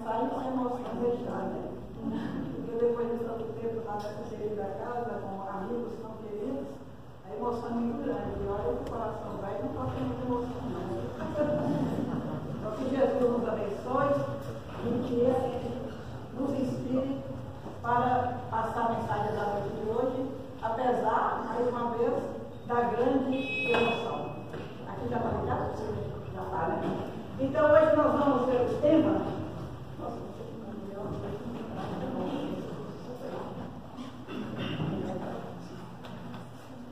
Sai com a emoção deixada, né? Porque depois de tanto tempo lá dessa querida casa, com amigos tão queridos, a emoção é muito grande. E olha que o coração vai e não pode ter muita emoção, não. Então, que Jesus nos abençoe e que Ele nos inspire para passar a mensagem da noite de hoje, apesar, mais uma vez, da grande emoção. Aqui já está ligado? Já está, né? Então, hoje nós vamos ver o tema.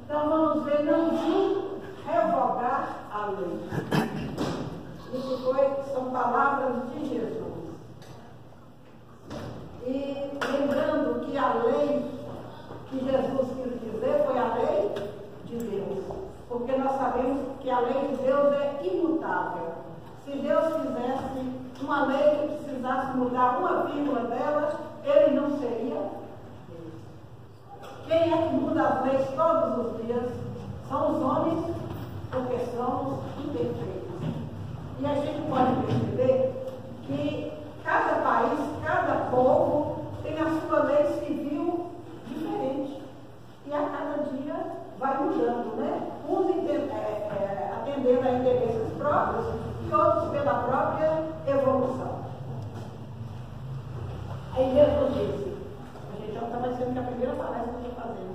Então vamos ver, não vim revogar a lei. Isso são palavras de Jesus. E lembrando que a lei que Jesus quis dizer foi a lei de Deus. Porque nós sabemos que a lei de Deus é imutável. Se Deus fizesse uma lei que precisasse mudar uma vírgula dela, Ele não seria Deus. Quem é que muda as leis todos os dias? São os homens, porque somos imperfeitos. E a gente pode perceber que cada país, cada povo tem a sua lei civil diferente. E a cada dia vai mudando, né? Uns atendendo a interesses próprios e outros pela própria evolução. Aí Jesus disse, a gente já está parecendo que a primeira palestra que eu estou fazendo.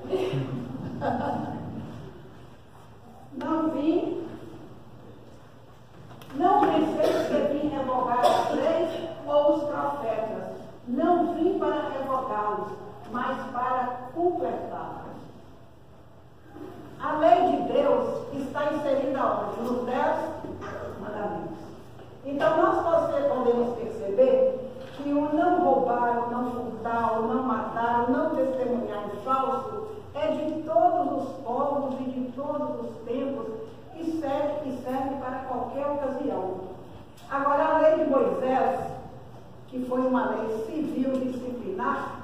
Não pensei que vim revogar as leis ou os profetas. Não vim para revogá-los, mas para completá-los. A lei de Deus está inserida onde? Nos 10 mandamentos. Então nós podemos perceber que o não roubar, o não furtar, o não matar, o não testemunhar em falso é de todos os povos e de todos os tempos e serve para qualquer ocasião. Agora, a lei de Moisés, que foi uma lei civil disciplinar,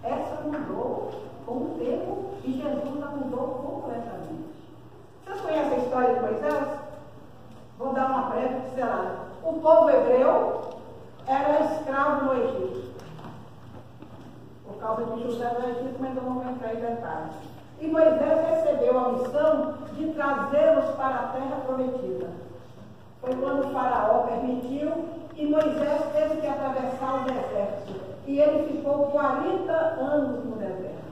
essa mudou com o tempo e Jesus a mudou completamente. Vocês conhecem a história de Moisés? Vou dar uma breve pincelada. O povo hebreu era escravo no Egito. Por causa de José no Egito, mas eu não vou entrar em detalhes. E Moisés recebeu a missão de trazê-los para a terra prometida. Foi quando o faraó permitiu e Moisés teve que atravessar o deserto. E ele ficou 40 anos no deserto.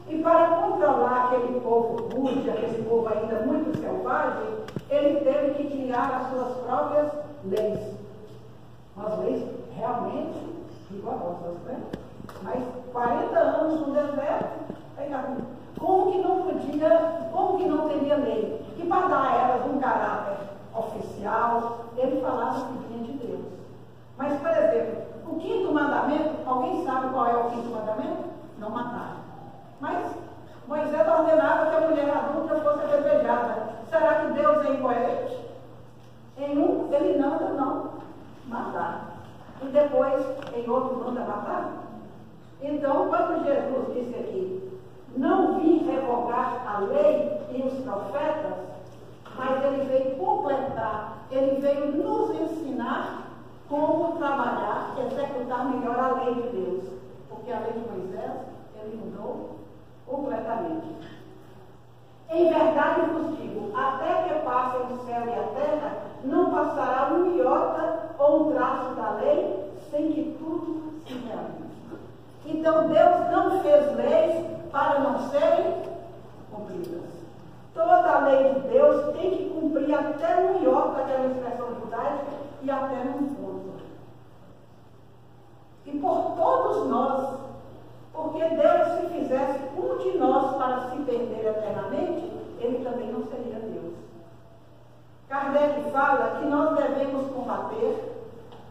E para controlar aquele povo rude, aquele povo ainda muito selvagem, ele teve que criar as suas próprias leis. Umas leis realmente rigorosas, né? Mas 40 anos no deserto, como que não teria lei? E para dar a elas um caráter oficial, ele falava que vinha de Deus. Mas, por exemplo, o 5º mandamento, alguém sabe qual é o 5º mandamento? Não matar. Mas Moisés ordenava que a mulher adulta fosse apedrejada. Será que Deus é incoerente? Em um, ele não matar. E depois, em outro, manda matar? Então, quando Jesus disse aqui, não vim revogar a lei e os profetas, mas ele veio completar, ele veio nos ensinar como trabalhar, executar melhor a lei de Deus. Porque a lei de Moisés, ele mudou completamente. Em verdade vos digo, até que passem o céu e a terra, não passará um iota ou um traço da lei, sem que tudo se realize. Então Deus não fez leis para não serem cumpridas. Toda a lei de Deus tem que cumprir até um iota, aquela expressão judaica, e até num ponto. E por todos nós, porque Deus, se fizesse um de nós para se perder eternamente, ele também não seria Deus. Kardec fala que nós devemos combater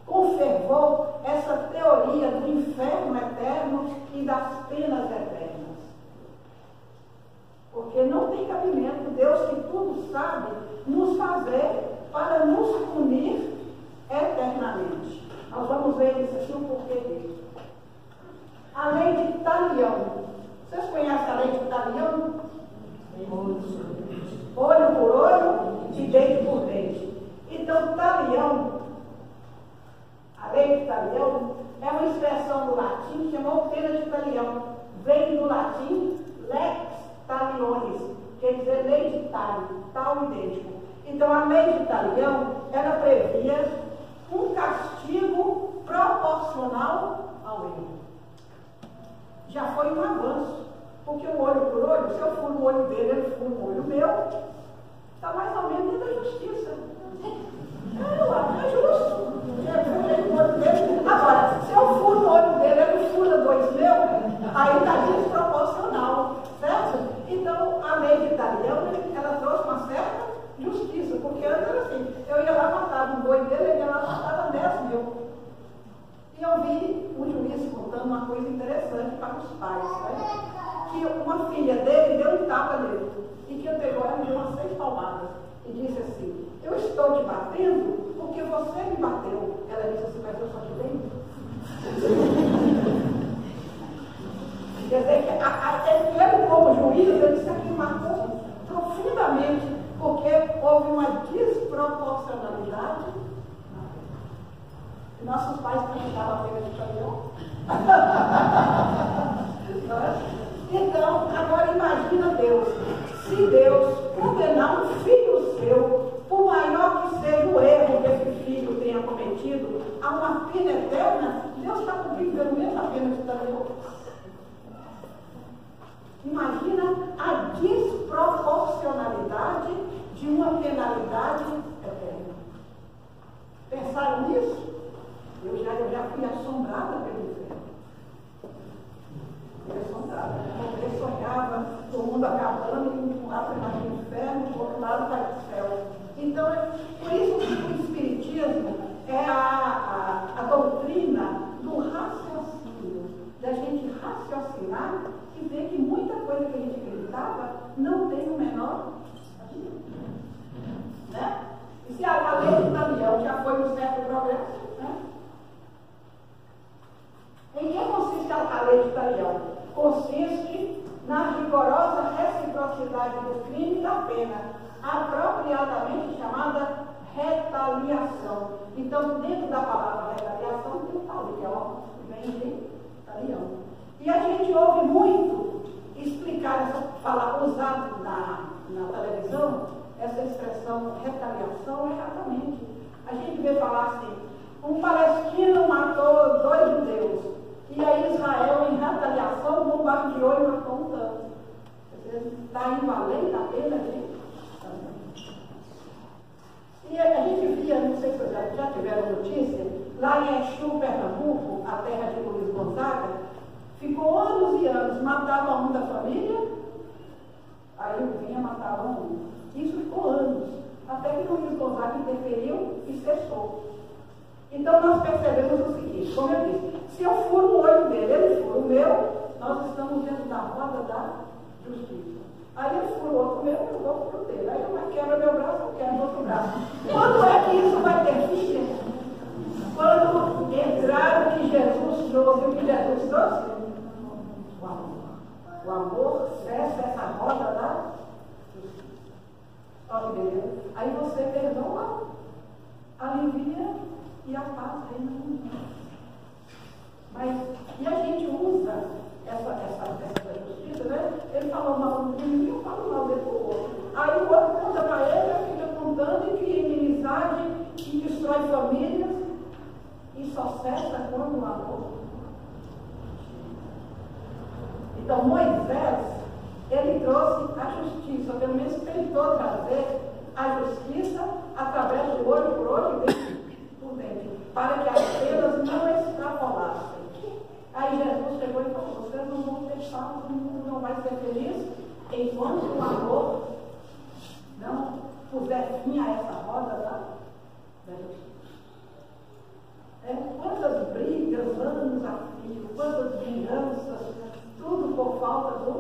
com fervor essa teoria do inferno eterno e das penas eternas. Porque não tem cabimento Deus, que tudo sabe, nos fazer para nos punir eternamente. Nós vamos ver isso aqui, o porquê disso. A lei de Talião. Vocês conhecem a lei de Talião? Olho por olho e dente por dente. Então, Talião, a lei de Talião, latim, lex talionis, quer dizer lei de talho, tal idêntico. Então, a lei de Talião, ela previa um castigo proporcional ao erro. Já foi um avanço, porque o olho por olho, se eu furo o olho dele, ele fura o olho meu, está mais ou menos dentro da justiça. É justo. Agora, se eu furo o olho dele, ele fura dois meus, aí está desproporcional, certo? Então, a lei de Talião, ela trouxe uma certa justiça, porque antes era assim, eu ia lá matar um boi dele, ele ia lá matar 10 mil. E eu vi o juiz contando uma coisa interessante para os pais, né? Que uma filha dele deu um tapa nele, e que ele pegou ela e deu umas 6 palmadas, e disse assim, eu estou te batendo porque você me bateu. Ela disse assim, mas eu só te dei. Quer dizer, que ele como juiz, ele disse que marcou profundamente, porque houve uma desproporcionalidade. E nossos pais praticavam a pena de caminhão. Então, agora imagina Deus. Se Deus condenar um filho seu, por maior que seja o erro que esse filho tenha cometido, a uma pena eterna, Deus está cumprindo pelo menos a pena de caminhão. Imagina a desproporcionalidade de uma penalidade eterna. Pensaram nisso? Eu já fui assombrada pelo inferno. Eu assombrada. Eu sonhava o mundo acabando e um lado vai para o inferno, o outro lado vai para o céu. Então, por isso que o Espiritismo é a doutrina do raciocínio, da gente raciocinar e ver que muita coisa que a gente acreditava não tem o menor sentido. Né? E se a lei de Talião já foi um certo progresso, né? Em que consiste a lei de Talião? Consiste na rigorosa reciprocidade do crime e da pena, apropriadamente chamada retaliação. Então, dentro da palavra retaliação, tem o talião, que vem de talião. E a gente ouve muito explicar, usar na televisão, essa expressão retaliação erradamente. A gente vê falar assim, um palestino matou 2 judeus, e aí Israel, em retaliação, bombardeou e matou um tanto. Está indo além da pena, gente? E a gente via, não sei se vocês já tiveram notícia, lá em Exu, Pernambuco, a terra de Luiz Gonzaga, ficou anos e anos, matavam um da família, aí o vinha matava um. Isso ficou anos, até que Luiz Gonzaga interferiu e cessou. Então nós percebemos o seguinte, como eu disse, se eu furo o olho dele, ele fura o meu, nós estamos dentro da roda da justiça. Aí ele fura o outro meu, eu vou pro dele. Aí eu quebra meu braço, eu quebro outro braço. Quando é que isso vai ter fim? Quando entrar o que Jesus trouxe, o que Jesus trouxe? O amor. O amor cessa essa roda da justiça. Aí você perdoa, alivia e a paz reina no mundo. Mas, e a gente usa essa justiça, né? Ele falou mal de mim, eu falo mal dele pro outro. Aí o outro conta para ele, fica contando e cria inimizade, e destrói famílias, e só cessa quando o amor. Então Moisés, ele trouxe a justiça, pelo menos tentou trazer a justiça através do olho por olho e por dentro, para que as penas não extrapolassem. Aí Jesus chegou e falou, vocês não vão ter paz, o mundo não vai ser feliz enquanto o amor não puser fim a essa roda da justiça. Quantas brigas, anos a fio, quantas vinganças, tudo por falta do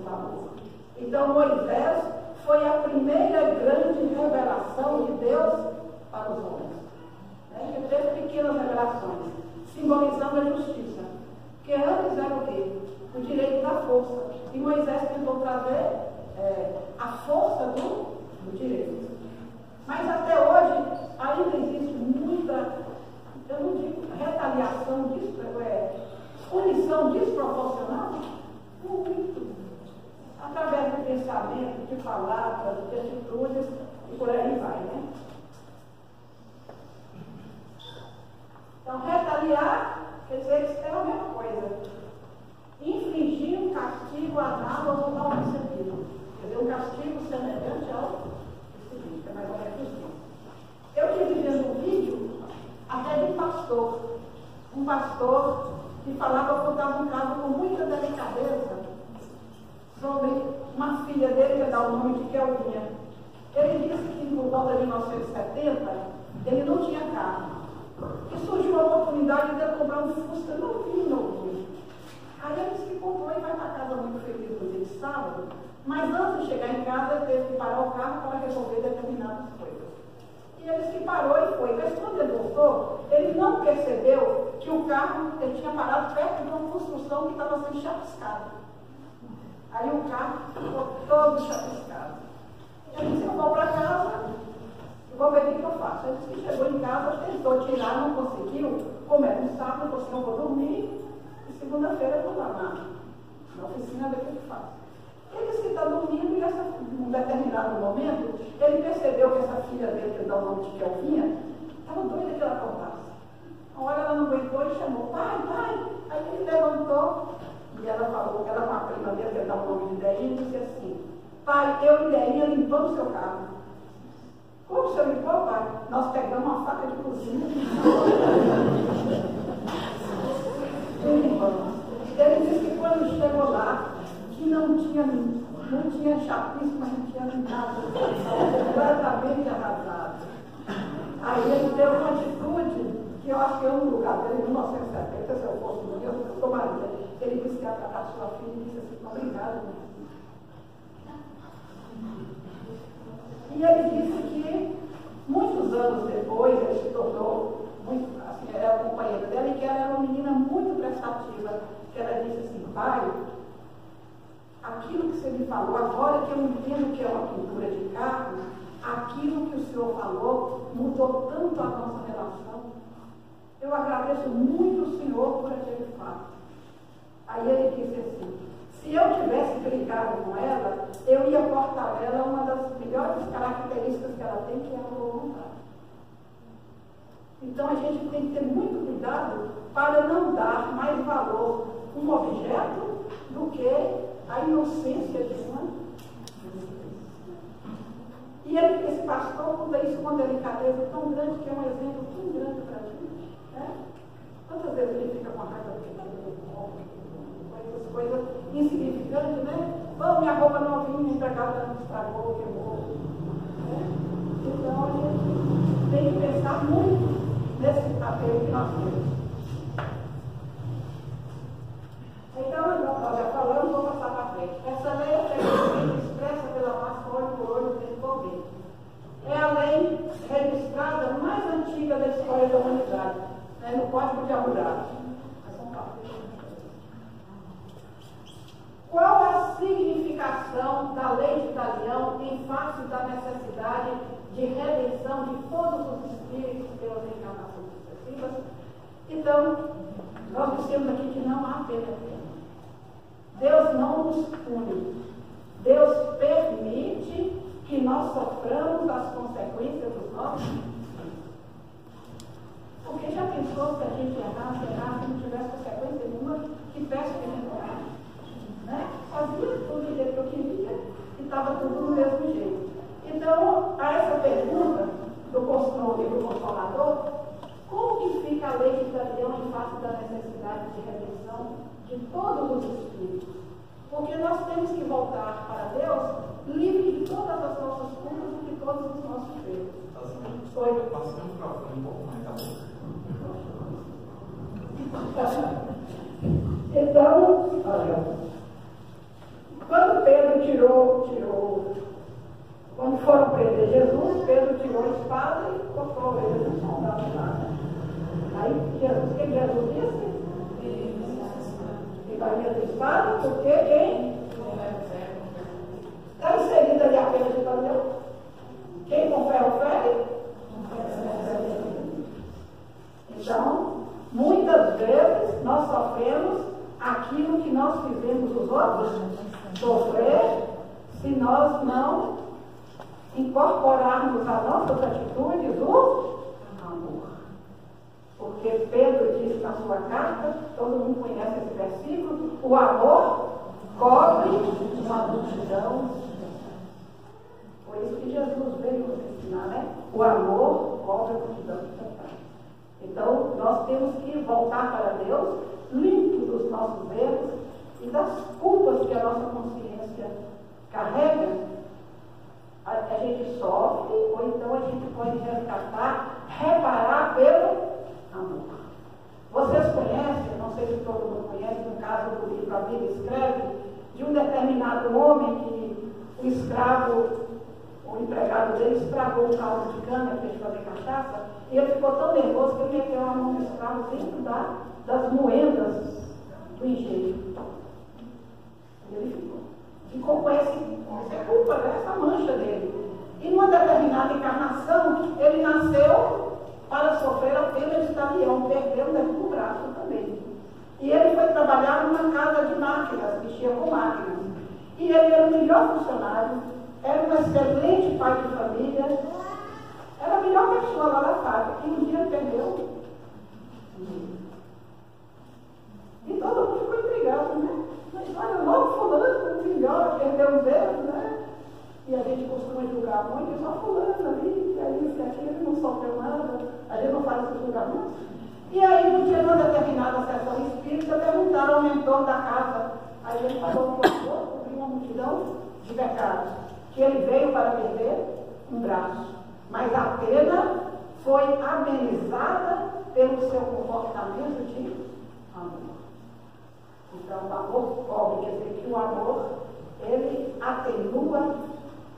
amor. Então Moisés foi a primeira grande revelação de Deus para os homens. Ele teve pequenas revelações, simbolizando a justiça. Porque antes era o quê? O direito da força. E Moisés tentou trazer a força do direito. Mas até hoje ainda existe muita, eu não digo retaliação, punição desproporcional. Muita de atitudes, e por aí vai, né? Então, retaliar quer dizer que é a mesma coisa. Infligir um castigo análogo ao recebido. Quer dizer, um castigo semelhante ao recebido, que é mais ou menos isso. Eu tive vendo um vídeo até de pastor. Um pastor que falava, contava um caso com muita delicadeza sobre uma filha dele, que dá o nome de Kelvinha. Ele disse que por volta de 1970 ele não tinha carro. E surgiu a oportunidade de ele comprar um Fusca novinho. Aí ele disse que comprou e vai para casa muito feliz no dia de sábado, mas antes de chegar em casa ele teve que parar o carro para resolver determinadas coisas. E ele disse que parou e foi. Mas quando ele voltou, ele não percebeu que o carro ele tinha parado perto de uma construção que estava sendo chapiscada. Aí o carro ficou todo chapiscado. Ele disse, eu vou para casa, vou ver o que eu faço. Ele disse que chegou em casa, tentou tirar, não conseguiu. Como era um sábado, ele falou assim, eu vou dormir. E segunda-feira eu vou lá na oficina ver o que eu faço. Ele disse que está dormindo e em um determinado momento, ele percebeu que essa filha dele, que dá o nome de Kelvinha, estava doida que ela acordasse. Uma hora ela não aguentou e chamou, pai, pai. Aí ele levantou e ela falou, ela com a prima dele, que dá o nome de Ideinha, e disse assim, pai, eu e Ideinha limpamos seu carro. Como o senhor limpou, pai? Nós pegamos uma faca de cozinha. Ele disse que quando chegou lá, que não tinha chapisco, mas não tinha nada, completamente arrasado. Aí ele teve uma atitude, que eu acho que é um lugar dele, em 1970, se eu fosse no Rio, eu tomaria. Ele disse que ia tratar a sua filha e disse assim, obrigado. E ele disse que, muitos anos depois, ele se tornou, muito, assim, era o companheiro dela, e que ela era uma menina muito prestativa, que ela disse assim, pai, aquilo que você me falou, agora que eu entendo que é uma pintura de carro, aquilo que o senhor falou mudou tanto a nossa relação. Eu agradeço muito o senhor por aquele fato. Aí ele disse assim, se eu tivesse brigado com ela, eu ia cortar dela uma das melhores características que ela tem, que é a boa vontade. Então a gente tem que ter muito cuidado para não dar mais valor a um objeto do que a inocência de uma. E esse pastor conta isso com uma delicadeza tão grande, que é um exemplo tão grande para a gente. Né? Quantas vezes ele fica com a raiva essas coisas insignificantes, né? Bom, minha roupa novinha, minha empregada não estragou, queimou. Né? Então a gente tem que pensar muito nesse papel que nós temos. Então, nós já falamos, vou passar para frente. Essa lei é tecnicamente expressa pela passagem por olho desse governo. É a lei registrada mais antiga da história da humanidade, né, no Código de Hammurabi. Qual a significação da lei de Italião em face da necessidade de redenção de todos os espíritos pelas encarnações sucessivas? Então, nós dissemos aqui que não há pena. Deus não nos pune. Deus permite que nós soframos as consequências dos nossos crimes. Porque já pensou se a gente errasse e não tivesse consequência nenhuma, que peça que a gente errasse? Né? Fazia tudo do jeito que eu queria e estava tudo do mesmo jeito. Então, a essa pergunta do livro Consolador, como que fica a lei de Italião em face da necessidade de redenção de todos os espíritos? Porque nós temos que voltar para Deus livre de todas as nossas culpas e de todos os nossos erros. Passando o microfone um pouco mais Então, olha, quando Pedro tirou, quando foram prender Jesus, Pedro tirou a espada e cortou a orelha do soldado lá. Aí Jesus, o que Jesus disse? Ficaria da espada, porque quem? Está inserida ali a pena de Italião. Quem com ferro fere? Então, muitas vezes nós sofremos aquilo que nós fizemos os outros sofrer se nós não incorporarmos a nossas atitudes o amor. Porque Pedro disse na sua carta, todo mundo conhece esse versículo, o amor cobre uma multidão. Foi isso que Jesus veio nos ensinar, né? O amor cobre a multidão de pecados. Então, nós temos que voltar para Deus, limpos dos nossos erros e das culpas que a nossa consciência carrega. A gente sofre, ou então a gente pode resgatar, reparar pelo amor. Vocês conhecem, não sei se todo mundo conhece, no caso do livro A Bíblia Escreve, de um determinado homem que o escravo, o empregado dele, estragou um caldo de cana para ele fazer cachaça, e ele ficou tão nervoso que ele meteu a mão do escravo dentro das moedas do engenho. E ele ficou com essa culpa, essa mancha dele. E numa determinada encarnação, ele nasceu para sofrer a pena de tabelião, perdeu o braço também. E ele foi trabalhar numa casa de máquinas, mexia com máquinas. E ele era o melhor funcionário, era um excelente pai de família, era a melhor pessoa lá da fábrica, e um dia perdeu. E todo mundo ficou intrigado, né? Mas olha, logo fulano, melhor, perdeu os dedos, né? E a gente costuma julgar muito, só fulano ali, que é isso, que aquilo, não sofreu nada, a gente não faz esse julgamento. E aí, no dia de uma determinada sessão espírita, perguntaram ao mentor da casa. Aí ele falou que o amor cobriu uma multidão de pecados, que ele veio para perder um braço. Mas a pena foi amenizada pelo seu comportamento de amor. Então, o amor cobre, quer dizer que o amor, ele atenua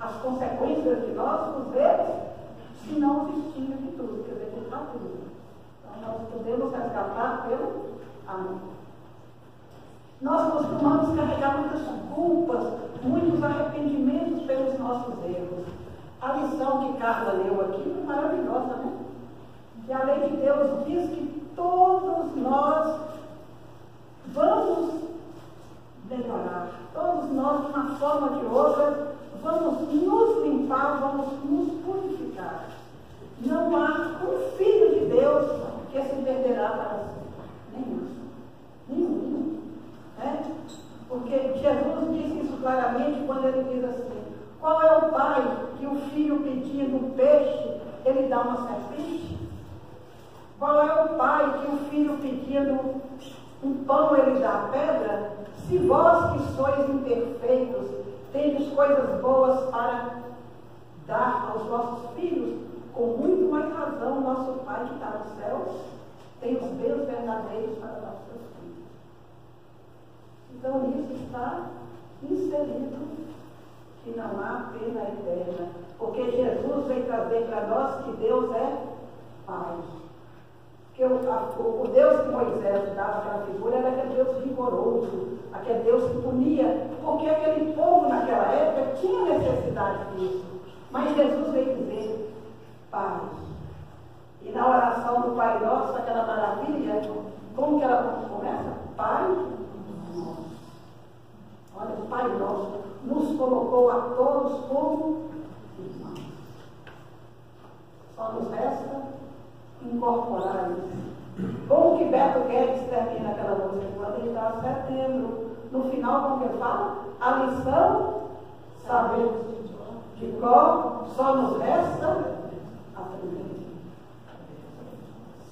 as consequências de nossos erros, se não os extingue de tudo, quer dizer, que atenua. Então, nós podemos resgatar pelo amor. Nós costumamos carregar muitas culpas, muitos arrependimentos pelos nossos erros. A lição que Carla leu aqui é maravilhosa, né? Que a lei de Deus diz que todos nós vamos melhorar. Todos nós, de uma forma ou de outra, vamos nos limpar, vamos nos purificar. Não há um filho de Deus que se perderá para sempre. Nenhum. Né? Porque Jesus disse isso claramente quando ele diz assim: qual é o pai que o filho pedindo um peixe, ele dá uma serpente? Qual é o pai que o filho pedindo um pão, ele dá a pedra? Se vós que sois imperfeitos, tendes coisas boas para dar aos vossos filhos, com muito mais razão, nosso Pai que está nos céus tem os bens verdadeiros para dar aos seus filhos. Então, nisso está inserido que não há pena eterna, porque Jesus veio trazer para nós que Deus é Pai. Que o Deus que Moisés dava aquela figura era aquele Deus rigoroso, aquele Deus que punia, porque aquele povo naquela época tinha necessidade disso. Mas Jesus veio dizer Pai. E na oração do Pai Nosso, aquela maravilha, como que ela começa? Pai Nosso. Olha, o Pai Nosso nos colocou a todos como irmãos. Só nos resta incorporar isso. Como que Beto Guedes termina aquela música? Quando ele dá setembro, no final, como ele fala? A lição, sabemos de cor, só nos resta aprender.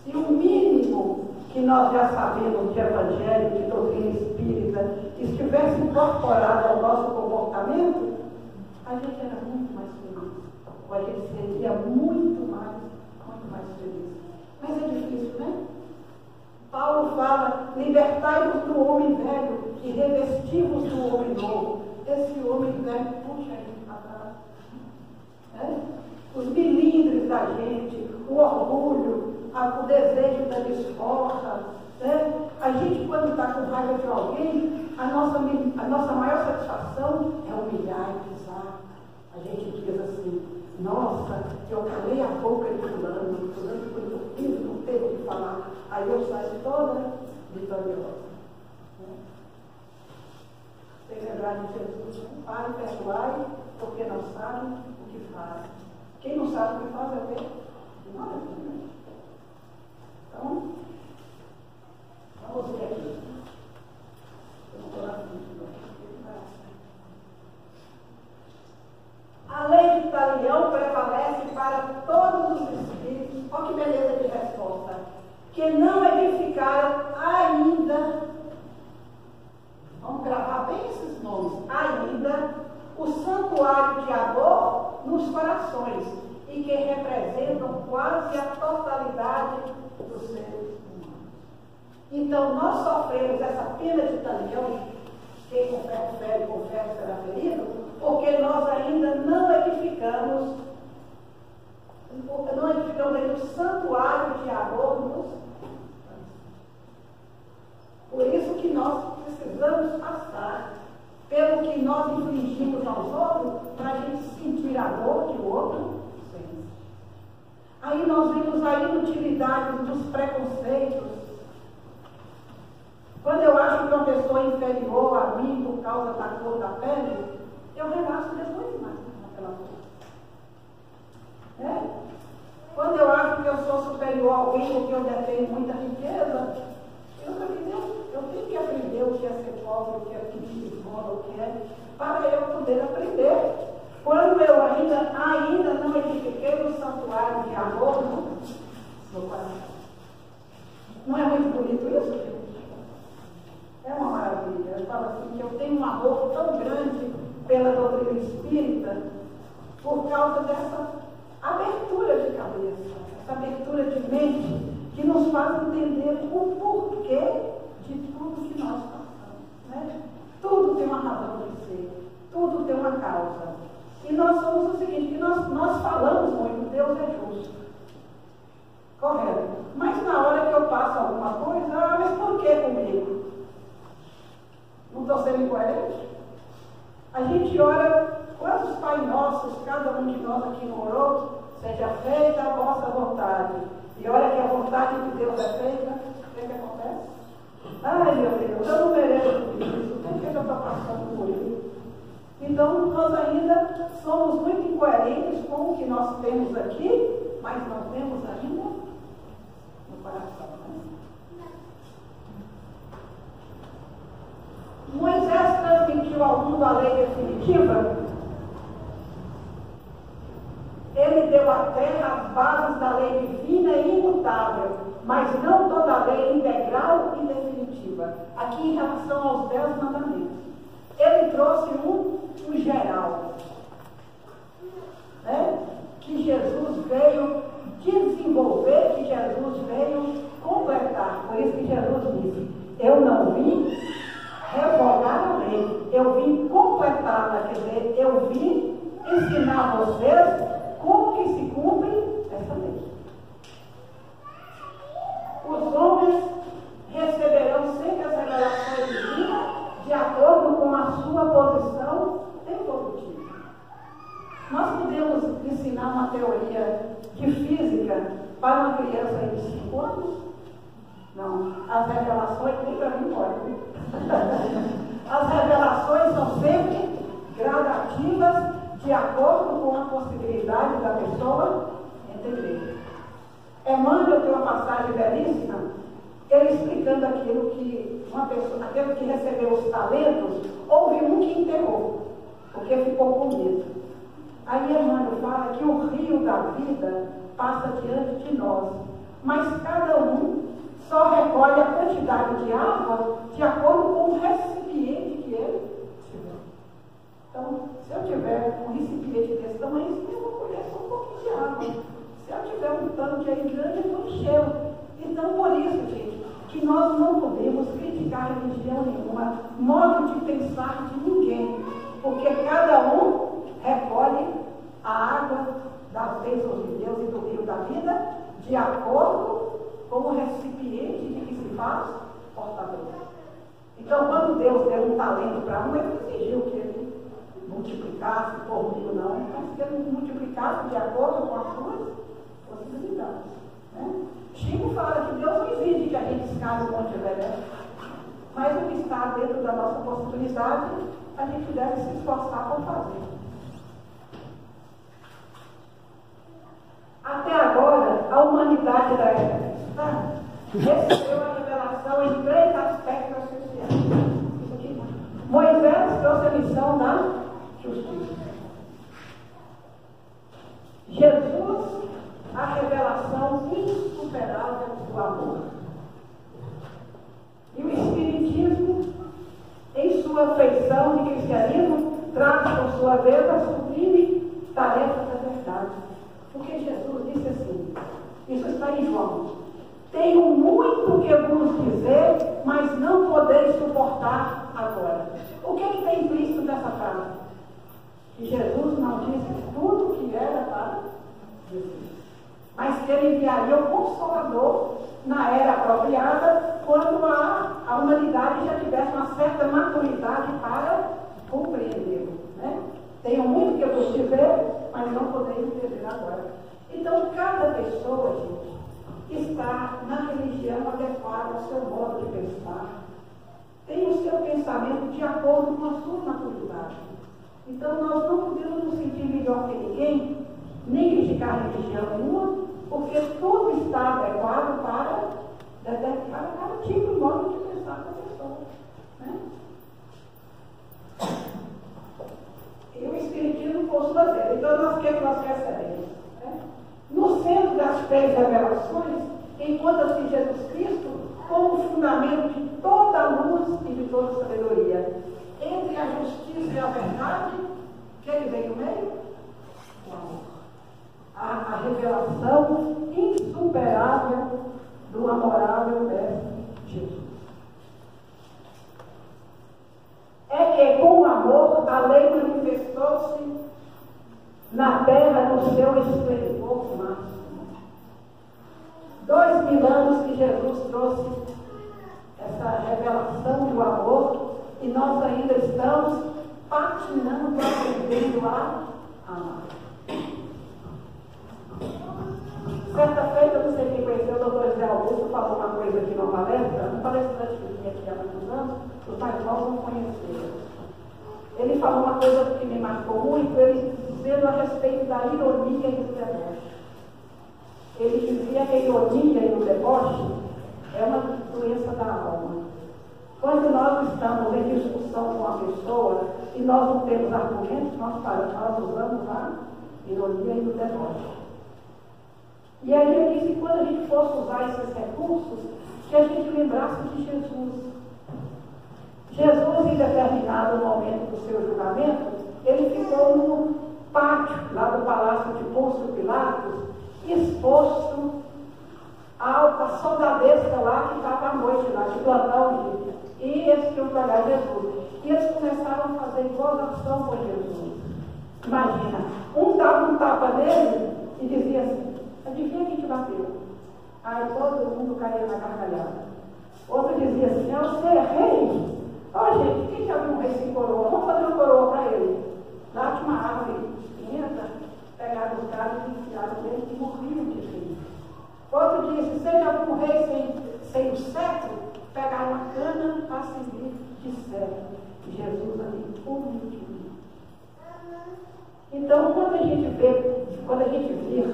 Se o mínimo que nós já sabemos de evangelho, de doutrina espírita, estivesse incorporado ao nosso comportamento, a gente era muito mais feliz. Ou a gente seria muito mais feliz. Mas é difícil, né? Paulo fala: libertai-vos do homem velho e revestivos do homem novo. Esse homem velho puxa a gente para trás. Os milindres da gente, o orgulho, o desejo da desforra. A gente, quando está com raiva de alguém, a nossa maior satisfação é humilhar e pisar. A gente diz assim: nossa, eu calei a boca de fulano foi horrível, não teve o que falar. Aí eu saio toda vitoriosa. Sem lembrar de Jesus: Pai, perdoai, porque não sabem o que fazem. Quem não sabe o que faz é o quê? Não é, né? Então, vamos ver aqui. A lei de talião prevalece para todos os espíritos, olha que beleza de resposta, que não edificaram ainda, vamos gravar bem esses nomes, ainda o santuário de amor nos corações e que representam quase a totalidade dos seres humanos. Então, nós sofremos essa pena de talião, quem confere, será ferido, porque nós ainda não edificamos ainda o santuário de amor nos corações. Por isso que nós precisamos passar pelo que nós infligimos aos outros, para a gente sentir amor que o outro sente. Aí nós vemos a inutilidade dos preconceitos. Quando eu acho que uma pessoa é inferior a mim por causa da cor da pele, eu relaxo depois mais naquela coisa. Quando eu acho que eu sou superior a alguém porque eu detenho muita riqueza, eu tenho que aprender o que é ser pobre, o que é pedir esmola, o que é, para eu poder aprender. Quando eu ainda não edifiquei o santuário de amor no coração. Não é muito bonito isso, gente? É uma maravilha. Eu falo assim, que eu tenho um amor tão grande pela doutrina espírita, por causa dessa abertura de cabeça, essa abertura de mente, que nos faz entender o porquê de tudo que nós passamos. Né? Tudo tem uma razão de ser, tudo tem uma causa. E nós somos o seguinte, que nós falamos muito, Deus é justo. Correto. Mas na hora que eu passo alguma coisa, mas por que comigo? Não estou sendo incoerente? A gente ora, quantos Pai Nossos, cada um de nós aqui não orou, seja feita a vossa vontade. E olha que a vontade de Deus é feita, o que acontece? Ai, meu Deus, eu não mereço isso, por que eu estou passando por isso? Então, nós ainda somos muito incoerentes com o que nós temos aqui, mas não temos ainda no coração. Né? Moisés transmitiu ao mundo a lei definitiva. Ele deu à terra as bases da lei divina e imutável, mas não toda a lei integral e definitiva. Aqui em relação aos 10 mandamentos. Ele trouxe um geral, né? Que Jesus veio desenvolver, que Jesus veio completar. Por isso que Jesus disse, eu não vim revogar a lei, eu vim completá-la, quer dizer, eu vim ensinar a vocês como que se cumpre essa lei. Os homens receberão sempre as revelações divinas de acordo com a sua posição evolutiva. Nós podemos ensinar uma teoria de física para uma criança de 5 anos? Não. As revelações, nem para mim pode. As revelações são sempre gradativas de acordo com a possibilidade da pessoa entender. Emmanuel tem uma passagem belíssima, ele explicando aquilo que uma pessoa, aquele que recebeu os talentos, houve um que enterrou, porque ficou com medo. Aí Emmanuel fala que o rio da vida passa diante de nós, mas cada um só recolhe a quantidade de água de acordo com o recipiente que ele tiver. Então, se eu tiver um recipiente desse tamanho, eu vou colher só um pouquinho de água. Se eu tiver um tanque aí grande, eu vou encher. Então, por isso, gente, que nós não podemos criticar religião nenhuma, modo de pensar de ninguém, porque cada um recolhe a água das bênçãos de Deus e do rio da vida de acordo com o recipiente de que se faz portador. Então, quando Deus deu um talento para um, ele não exigiu que ele multiplicasse por mil, não, mas que ele multiplicasse de acordo com as suas possibilidades. Né? Chico fala que Deus não exige que a gente escale o Monte Everest, mas o que está dentro da nossa possibilidade, a gente deve se esforçar por fazer. recebeu a revelação em 3 aspectos essenciais. Moisés trouxe a missão da justiça. Jesus, a revelação insuperável do amor. E o Espiritismo, em sua feição de cristianismo, traz por sua vez a sublime tarefa da verdade. Porque Jesus disse assim, isso está em João: tenho muito que vos dizer, mas não podeis suportar agora. O que tem implícito nessa frase? Que Jesus não disse tudo o que era para Jesus, mas que ele enviaria o Consolador na era apropriada, quando a humanidade já tivesse uma certa maturidade para compreendê-lo. Né? Tenho muito que vos dizer, mas não podeis entender agora. Então, cada pessoa, gente, está na religião adequada ao seu modo de pensar, tem o seu pensamento de acordo com a sua maturidade. Então, nós não podemos nos sentir melhor que ninguém, nem criticar religião nenhuma, porque tudo está adequado para cada tipo de modo de pensar da pessoa. Né? E o Espiritismo possui a então, o que nós recebemos? Né? No centro das 3 revelações, encontra-se Jesus Cristo como fundamento de toda a luz e de toda a sabedoria. Entre a justiça e a verdade, o que ele vem no meio? O amor. A revelação insuperável do amorável mestre Jesus. É que com o amor a lei manifestou-se na terra no seu esplendor máximo. 2000 anos que Jesus trouxe essa revelação do amor e nós ainda estamos patinando, aprendendo a amar. Certa feita, não sei quem conheceu, o doutor José Augusto falou uma coisa aqui numa palestra, um palestrante que vinha aqui há muitos anos, os mais novos não conheceram. Ele falou uma coisa que me marcou muito, ele dizendo a respeito da ironia e do deboche. Ele dizia que a ironia e o deboche é uma doença da alma. Quando nós estamos em discussão com uma pessoa e nós não temos argumentos, nós usamos a ironia e o deboche. E aí ele disse que quando a gente fosse usar esses recursos, que a gente lembrasse de Jesus. Jesus, em determinado momento do seu julgamento, ele ficou no pátio lá do palácio de Pôncio Pilatos, exposto à soldadesca lá que estava à noite lá, de plantão, e eles tinham que olhar Jesus. E eles começaram a fazer gozação por Jesus. Imagina, um dava um tapa nele e dizia assim: adivinha quem te bateu? Aí todo mundo caía na gargalhada. Outro dizia assim: você é rei? Ó, gente, quem já viu um rei sem coroa? Vamos fazer uma coroa para ele. Lá tinha uma árvore espinhenta, pegaram os caras e enfiaram dentro e morriam de frio. Outro disse: você já viu um rei sem o cetro? Pegaram uma cana para servir de cetro. Jesus ali, humilde. Então, quando a gente vê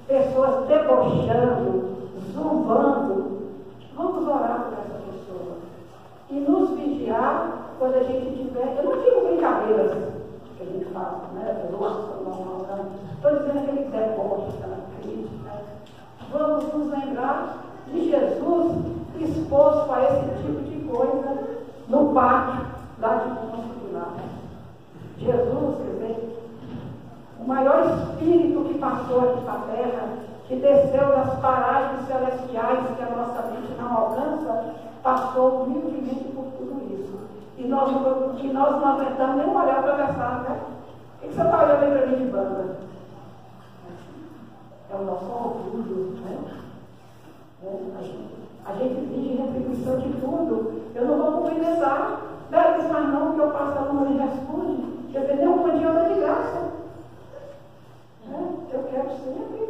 pessoas debochando, zombando, vamos orar por essa pessoa. E nos vigiar quando a gente tiver, eu não digo brincadeiras que a gente faz, né? Estou dizendo aquele deboche, aquela crítica. Vamos nos lembrar de Jesus exposto a esse tipo de coisa no pátio lá de Pôncio Pilatos. Jesus, quer dizer, o maior espírito que passou aqui para a terra, que desceu das paragens celestiais que a nossa mente não alcança, passou humildemente por tudo isso. E nós não aguentamos nem olhar atravessar, né? O que você está olhando aí para mim de banda? É o nosso orgulho, né? A gente exige retribuição de tudo. Eu não vou compensar. Deve dizer, mas não, que eu passo a aluna e responde. Quer dizer, nem uma de graça. Eu quero sempre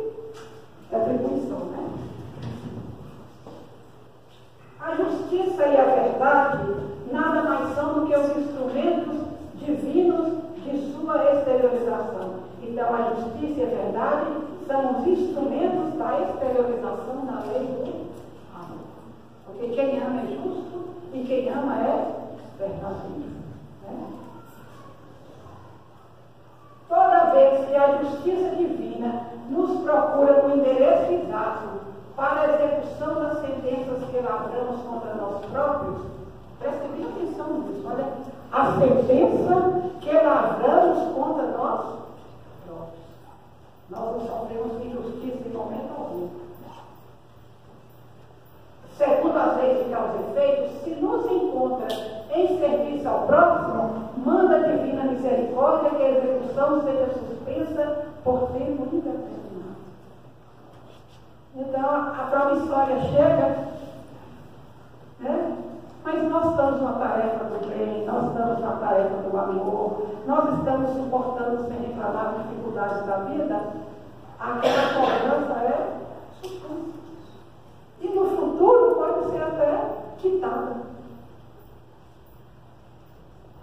retribuição, né? A justiça e a verdade nada mais são do que os instrumentos divinos de sua exteriorização. Então, a justiça e a verdade são os instrumentos da exteriorização da lei do amor. Porque quem ama é justo e quem ama é verdadeiro. Né? Toda vez que a justiça divina nos procura no endereço exato para a execução das sentenças que lavramos contra nós próprios, preste bem atenção nisso, olha, a sentença que lavramos contra nós próprios. Nós não sofremos injustiça em momento algum. Segundo as leis de causa e efeito, se nos encontra em serviço ao próximo, manda a divina misericórdia que a execução seja suspensa por tempo indeterminado. Então, a promissória chega, né? Mas nós estamos na tarefa do bem, nós estamos na tarefa do amor, nós estamos suportando sem reclamar as dificuldades da vida, aquela cobrança é suspensa. E no futuro pode ser até quitada.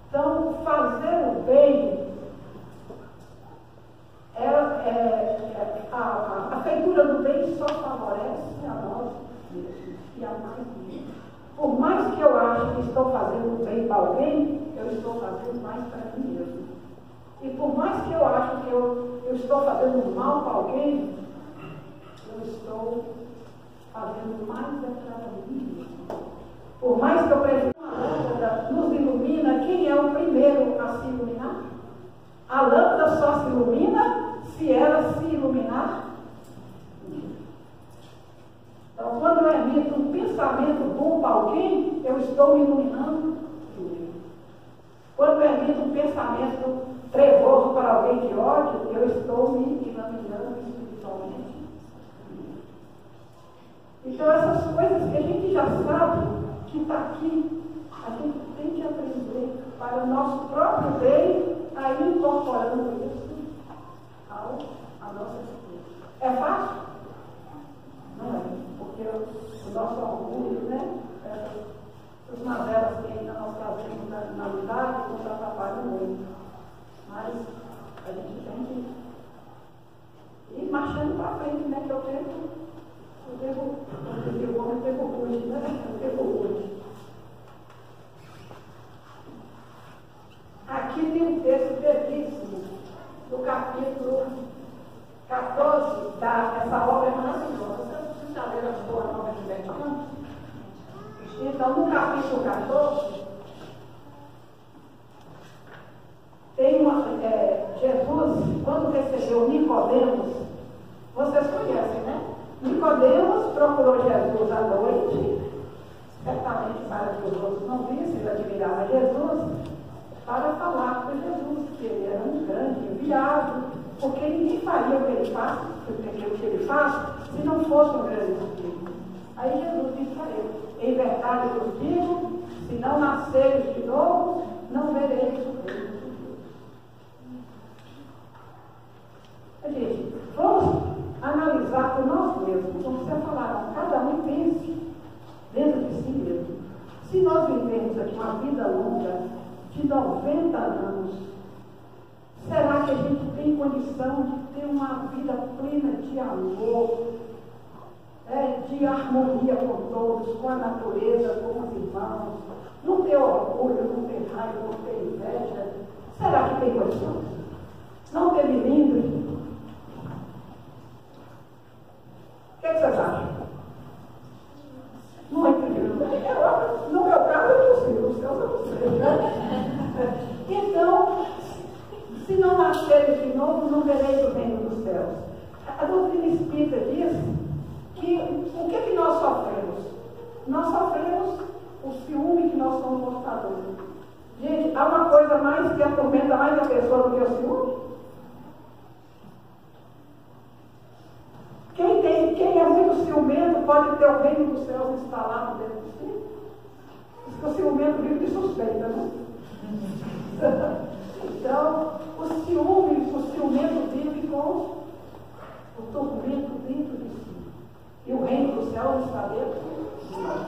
Então, fazer o bem, a feitura do bem só favorece a nós mesmos e a mais ninguém. Por mais que eu ache que estou fazendo bem para alguém, eu estou fazendo mais para mim mesmo. E por mais que eu ache que eu estou fazendo mal para alguém, eu estou fazendo mais para mim mesmo. Por mais que eu prefira uma lâmpada nos ilumina, quem é o primeiro a se iluminar? A lâmpada só se ilumina se ela se iluminar. Então, quando eu emito um pensamento bom para alguém, eu estou me iluminando primeiro. Quando eu emito um pensamento trevoso para alguém de ódio, eu estou me iluminando espiritualmente. Então, essas coisas que a gente já sabe que está aqui, a gente tem que aprender para o nosso próprio bem, aí incorporando isso à nossa vida. É fácil? Não é, porque o nosso orgulho, né? Essas mazelas que ainda nós trazemos na unidade nos atrapalham muito. Mas a gente tem que ir marchando para frente, né? Que eu devo hoje, né? Eu devo hoje. Aqui tem um texto belíssimo, do capítulo 14 dessa obra maravilhosa. Vocês já leram a Boa Nova de Betânia? Então, no capítulo 14, tem Jesus, quando recebeu Nicodemos, vocês conhecem, né? Nicodemos procurou Jesus à noite, certamente para que os outros não vissem, ele admirava Jesus, para falar com Jesus, que ele era um grande enviado, porque ninguém faria o que ele faz, se não fosse um grande enviado. Aí Jesus disse a ele: em verdade eu vos digo, se não nasceres de novo, não vereis o reino de Deus. Gente, vamos analisar por nós mesmos, como vocês falaram, cada um pense dentro de si mesmo. Se nós vivemos aqui uma vida longa, de 90 anos, será que a gente tem condição de ter uma vida plena de amor, de harmonia com todos, com a natureza, com os irmãos, não ter orgulho, não ter raiva, não ter inveja? Será que tem condição? Não ter milindre? O que vocês acham? Muito lindo. No meu caso é possível, os seus eu não sei, né? Então, se não nasceres de novo, não vereis o reino dos céus. A doutrina espírita diz que o que nós sofremos? Nós sofremos o ciúme que nós somos portadores. Gente, há uma coisa mais que atormenta mais a pessoa do que o ciúme? Quem é muito ciumento pode ter o reino dos céus instalado dentro de si? Porque o ciumento vive de suspeita, né? Então, o ciumento vive com o tormento dentro de si. E o reino dos céus está dentro de nós.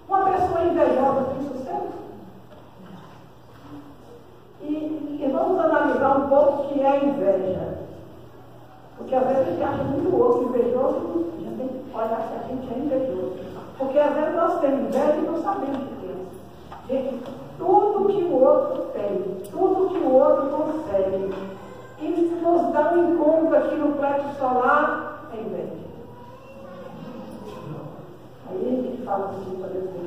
Uma pessoa invejosa tem sucesso? E vamos analisar um pouco o que é a inveja. Porque às vezes a gente acha muito outro invejoso, a gente tem que olhar se a gente é invejoso. Porque às vezes nós temos inveja e não sabemos o que temos. Gente, tudo que o outro tem, tudo que o outro consegue, e nos dá um encontro aqui no plexo solar, é inveja. Aí a gente fala assim, por exemplo,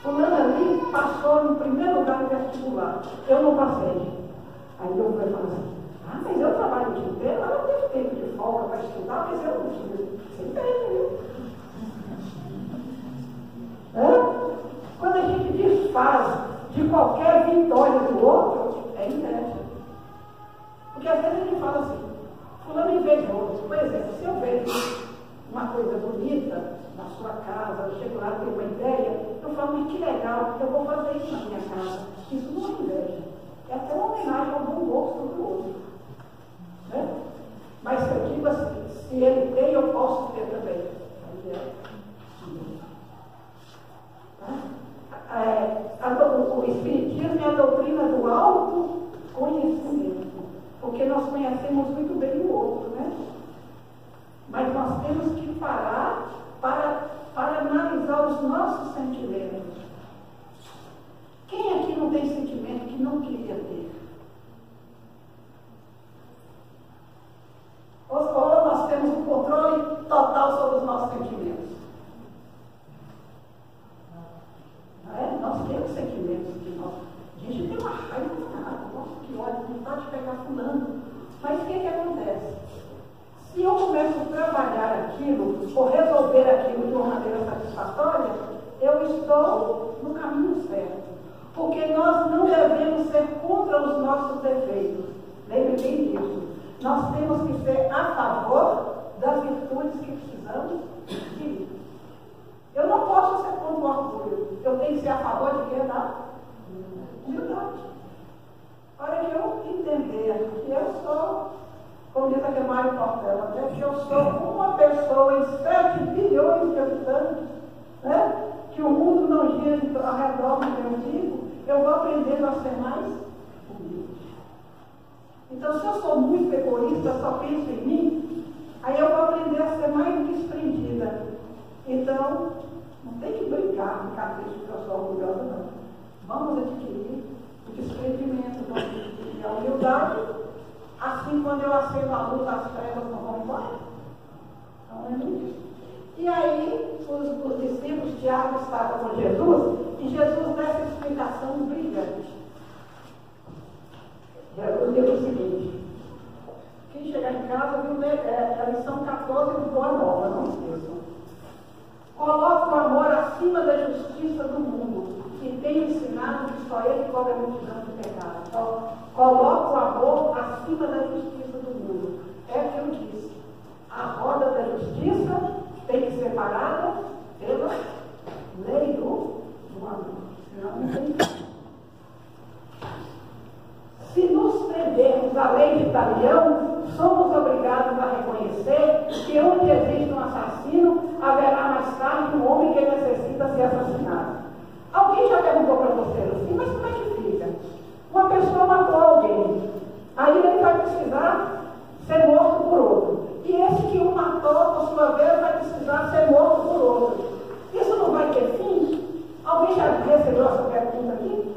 fulano ali passou no primeiro lugar no vestibular, eu não passei. Aí eu vou falar assim, mas eu trabalho o dia inteiro, ela teve tempo de folga para estudar, mas eu não tive. Você entende, viu? Quando a gente desfaz de qualquer vitória do outro, é inveja. Porque às vezes a gente fala assim, fulano é invejoso. Por exemplo, se eu vejo uma coisa bonita na sua casa, eu chego lá, tenho uma ideia, eu falo, mas que legal, porque eu vou fazer isso na minha casa. Isso não é inveja. É até uma homenagem ao bom gosto do outro. Né? Mas se eu digo assim, se ele tem, eu posso ter também. O Espiritismo é a doutrina do autoconhecimento, porque nós conhecemos muito bem o outro, né? Mas nós temos que parar para analisar os nossos sentimentos. Quem aqui não tem sentimento que não queria ter? Ou nós temos um controle total sobre os nossos sentimentos? Nós temos sentimentos que nós. A gente tem uma raiva do nada. Nossa, que ódio, vontade de pegar fulano. Mas o que acontece? Se eu começo a trabalhar aquilo, ou resolver aquilo de uma maneira satisfatória, eu estou no caminho certo. Porque nós não devemos ser contra os nossos defeitos. Lembre bem disso. Nós temos que ser a favor das virtudes que precisamos de. Eu não posso ser contra o orgulho. Eu tenho que ser a favor de quê? Da humildade. Hora que eu entender que eu sou, como diz aquele Mário Portela, né? Que eu sou uma pessoa em 7 bilhões de habitantes, né? Que o mundo não gira ao redor do meu umbigo, eu vou aprendendo a ser mais humilde. Então, se eu sou muito egoísta, só penso em mim, aí eu vou aprender a ser mais desprendida. Então, não tem que brincar no capricho que eu sou orgulhosa, não. Vamos adquirir o desprendimento, vamos adquirir a humildade. Assim, quando eu acendo a luz, as trevas não vão embora. Então, é isso. E aí, os discípulos, Tiago, estavam com Jesus, e Jesus dá essa explicação brilhante. Jesus diz o seguinte: quem chegar em casa viu a lição 14 do Boa Nova, não esqueçam. Coloca o amor acima da justiça do mundo, e tem ensinado que só ele cobre a multidão de pecados. Então, coloca o amor acima da justiça do mundo. É o que eu disse. A roda da justiça tem que ser parada pela lei do amor. Senão não tem. Se nos prendermos à lei de Italião, somos obrigados a reconhecer que onde existe um assassino, haverá mais tarde um homem que necessita ser assassinado. Alguém já perguntou para você assim, mas como é que fica? Uma pessoa matou alguém, aí ele vai precisar ser morto por outro. E esse que o matou, por sua vez, vai precisar ser morto por outro. Isso não vai ter fim? Alguém já recebeu essa pergunta aqui?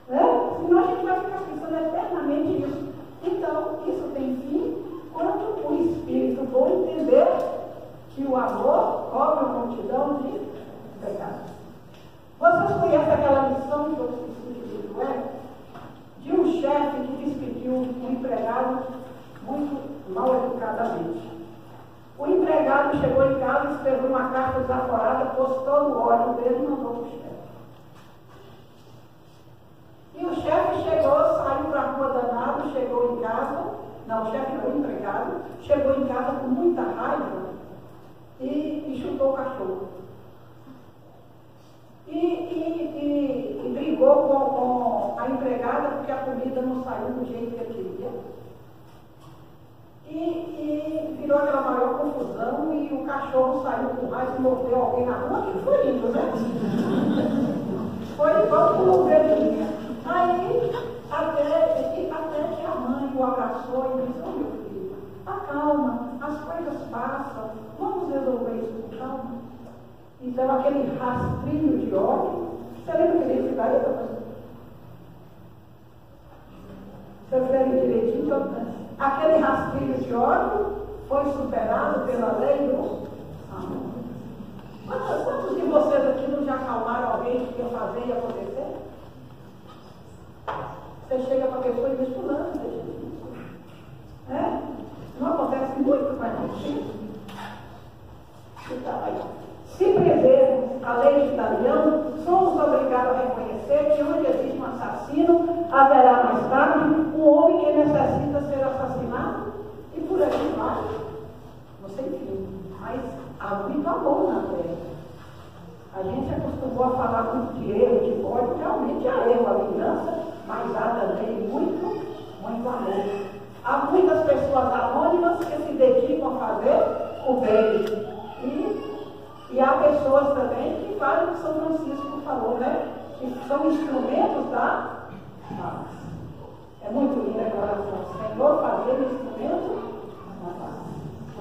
Senão a gente vai ficar pensando eternamente nisso. Então, isso tem fim quando o Espírito for entender que o amor cobre uma multidão de pecados. Vocês conhecem aquela lição que eu esqueci de Josué? De um chefe que despediu um empregado muito mal educadamente. O empregado chegou em casa, escreveu uma carta desaforada, postou no ódio dele e mandou para o chefe. E o chefe chegou, saiu para a rua danado, chegou em casa, não, o chefe não, o empregado, chegou em casa com muita raiva e chutou o cachorro. E brigou com a empregada porque a comida não saiu do jeito que ele queria. E virou aquela maior confusão e o cachorro saiu com raiva e mordeu alguém na rua, que foi lindo, né? Foi igual com o velhinho. Aí, até que a mãe o abraçou e disse: "Oh, meu filho, acalma, as coisas passam, vamos resolver isso com calma." Então, aquele rastrilho de óleo, você lembra que ele fica aí? Se vocês verem direitinho, então, aquele rastrilho de óleo foi superado pela lei do amor. Quantos de vocês aqui não já acalmaram alguém que ia fazer e acontecer? Você chega para a pessoa e diz, fulano, deixa isso. É? Não acontece muito, mas não sim. Então, se preservamos a lei italiana, somos obrigados a reconhecer que onde existe um assassino, haverá mais tarde um homem que necessita ser assassinado, e por aí vai. Não sei enfim, mas há muito amor na terra. A gente acostumou a falar muito de erro, de ódio, realmente há erro, a vingança, mas há também muito amor. Há muitas pessoas anônimas que se dedicam a fazer o bem. E há pessoas também que fazem o que São Francisco falou, né? Que são instrumentos da paz. É muito lindo agora o Senhor fazer o instrumento da paz.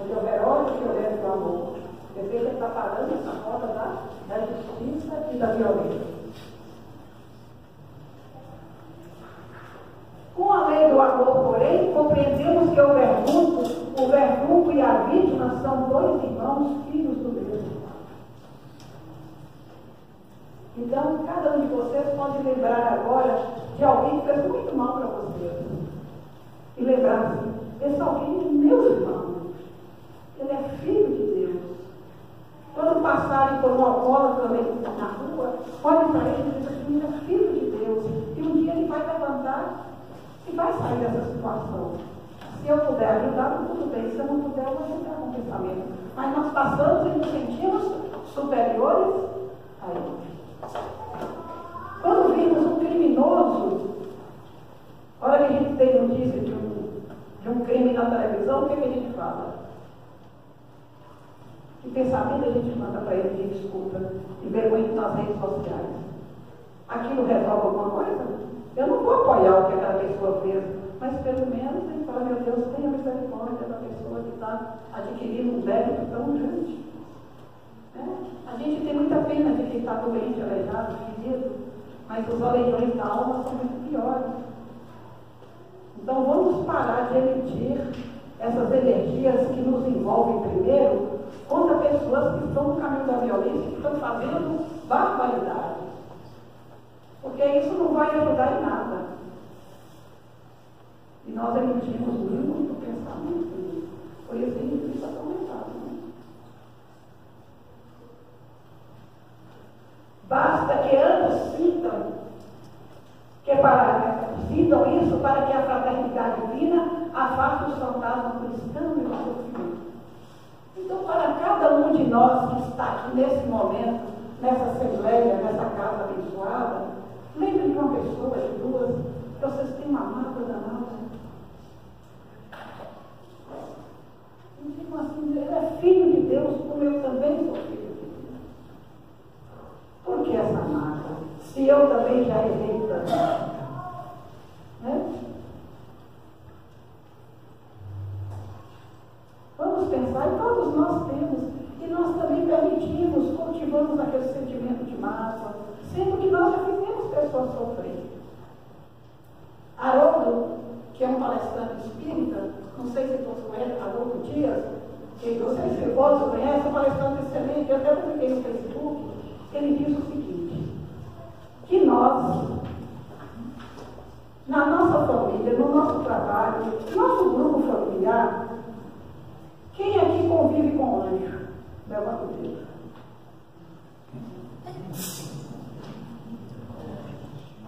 Onde houver ódio, que houver do amor. Você veja que está parando essa roda da justiça e da violência. Com a lei do amor, porém, compreendemos que o verdugo e a vítima são dois irmãos, filhos do mesmo Pai. Então, cada um de vocês pode lembrar agora de alguém que fez muito mal para vocês. E lembrar assim, esse alguém é meu irmão. Ele é filho de Deus. Quando passarem por um alcoólatra também na rua, olhem para ele e dizem que ele é filho de Deus. E um dia ele vai levantar e vai sair dessa situação. Se eu puder ajudar, tudo bem. Se eu não puder, eu vou ajudar com o pensamento. Mas nós passamos e nos sentimos superiores a ele. Quando vimos um criminoso, olha que a gente tem notícia de um crime na televisão, o que a gente fala? Que pensamento a gente manda para ele de desculpa e vergonha nas redes sociais? Aquilo resolve alguma coisa? Eu não vou apoiar o que aquela pessoa fez, mas pelo menos ele fala, meu Deus, tenha misericórdia da pessoa que está adquirindo um débito tão grande. A gente tem muita pena de quem está doente, aleijado, ferido, mas os aleijões da alma são muito piores. Então vamos parar de emitir essas energias que nos envolvem primeiro contra pessoas que estão no caminho da violência e que estão fazendo barbaridade. Porque isso não vai ajudar em nada. E nós emitimos muito pensamento. Por isso que precisa aumentar. Basta que ambos sintam isso para que a fraternidade divina afaste os fantasmas cristãos e o sofrimento. Então, para cada um de nós que está aqui nesse momento, nessa assembleia, nessa casa abençoada, lembre de uma pessoa, de duas, que vocês têm uma mágoa danada. E ficam assim, ele é filho de Deus, como eu também sou filho de Deus. Por que essa mágoa? Se eu também já errei tanto. Vamos pensar, e todos nós temos, e nós também permitimos, cultivamos aquele sentimento de mágoa, sendo que nós já fizemos pessoas sofrer. Haroldo, que é um palestrante espírita, não sei se todos conhecem, Haroldo Dias, que não sei se todos conhecem, é um palestrante excelente, eu até publiquei no Facebook, ele diz o seguinte, que nós, na nossa família, no nosso trabalho, no nosso grupo familiar, quem aqui convive com anjo? Levanta o dedo.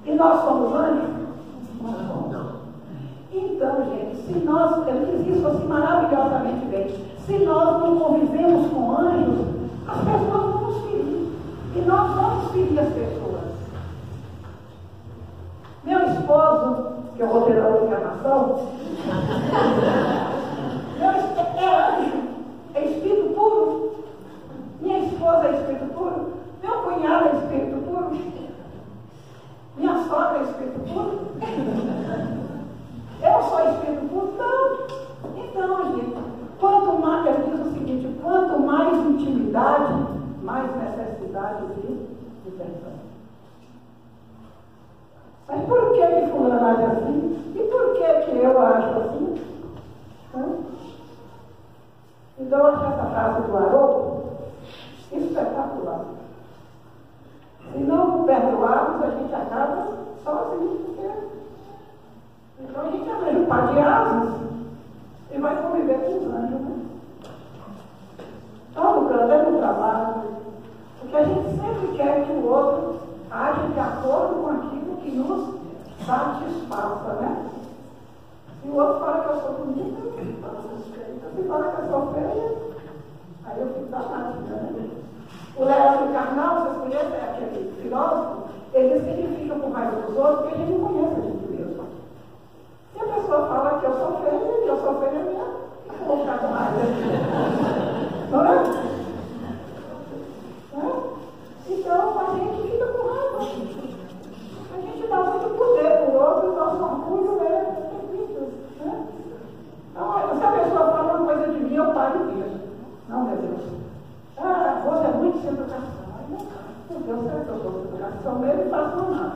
E nós somos anjos? Não. Então, gente, se nós, ele diz isso assim maravilhosamente bem, se nós não convivemos com anjos, as pessoas vão nos ferir. E nós vamos ferir as pessoas. Meu esposo, que eu vou ter a encarnação, meu esposo é anjo, é espírito puro. Minha esposa é espírito puro. Meu cunhado é espírito puro. Minha sogra é espírito puro. Eu sou espírito puro? Não. Então, gente, quanto mais, ele diz o seguinte, quanto mais intimidade, mais necessidade. necessidade de perdão. Mas por que fulano age assim? E por que eu ajo assim? Então eu acho essa frase do Haroldo espetacular. Se não perdoarmos, a gente acaba sozinho, porque então a gente arranja um par de asas e vai conviver com os anjos, né? Todo canto é no trabalho, porque a gente sempre quer que o outro age de acordo com aquilo que nos satisfaça, né? Se o outro fala que eu sou bonita, eu fico suspeita. Se fala que eu sou feia, aí eu fico danada, né? O Leandro Carnal, vocês conhecem aquele filósofo? Ele diz que ele fica com raiva dos outros porque a gente não conhece a gente mesmo. Se a pessoa fala que eu sou feia mesmo, eu vou ficar com raiva. Não é? Então a gente fica com raiva. A gente dá muito poder para o outro, o nosso orgulho é terrível. Né? Então, se a pessoa fala uma coisa de mim, eu paro e vejo. Não, meu Deus. Você é muito sem educação. Meu Deus, será que eu sou sem educação mesmo e faço nada?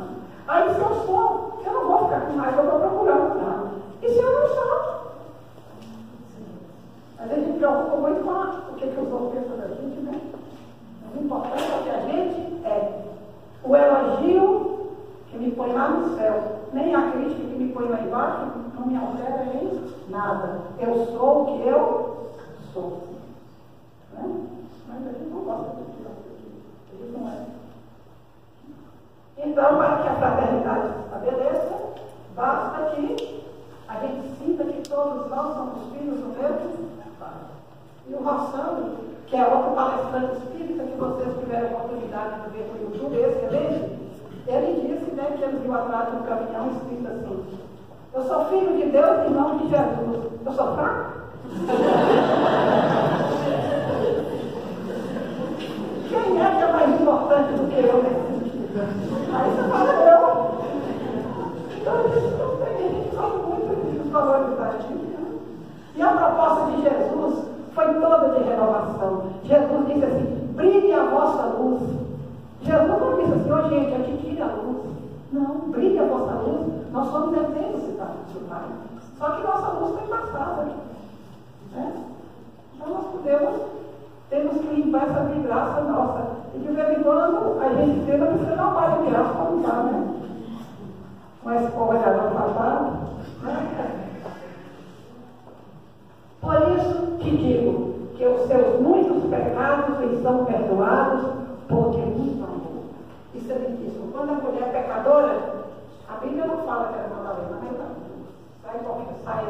Aí se eu sou, eu não vou ficar com raiva, eu vou procurar mudar. E se eu não sou? A gente preocupa muito com o que os outros pensam da gente, né? O importante é que a gente é o elogio que me põe lá no céu, nem a crítica que me põe lá embaixo, não me altera em nada. Eu sou o que eu sou. Né? Mas a gente não gosta de tirar isso. A gente não é. Então, para que a fraternidade se estabeleça, basta que a gente sinta que todos nós somos filhos do mesmo Pai. E o Rossano, que é outro palestrante espírita que vocês tiveram a oportunidade de ver no YouTube, ele disse, né, que ele viu atrás de um caminhão escrito assim: eu sou filho de Deus e irmão de Jesus. Eu sou fraco? Quem é que é mais importante do que eu nesse sentido? Aí você fala, eu. Então a gente gosta muito de valorizar isso. Né? E a proposta de Jesus foi toda de renovação. Jesus disse assim: brilhe a vossa luz. Jesus não disse assim: ô gente, adquire a luz. Não, brilhe a vossa luz. Nós somos herdeiros do Pai. Só que nossa luz foi passada. Né? Então nós temos que limpar essa vidraça nossa. E de vez em quando a gente tenta que você não vai de graça para limpar, né? Com a escova de água passada. Por isso te digo que os seus muitos pecados lhes são perdoados, porque muito amor. Isso é lindíssimo. Quando a mulher é pecadora, a Bíblia não fala que era Madalena, mas sai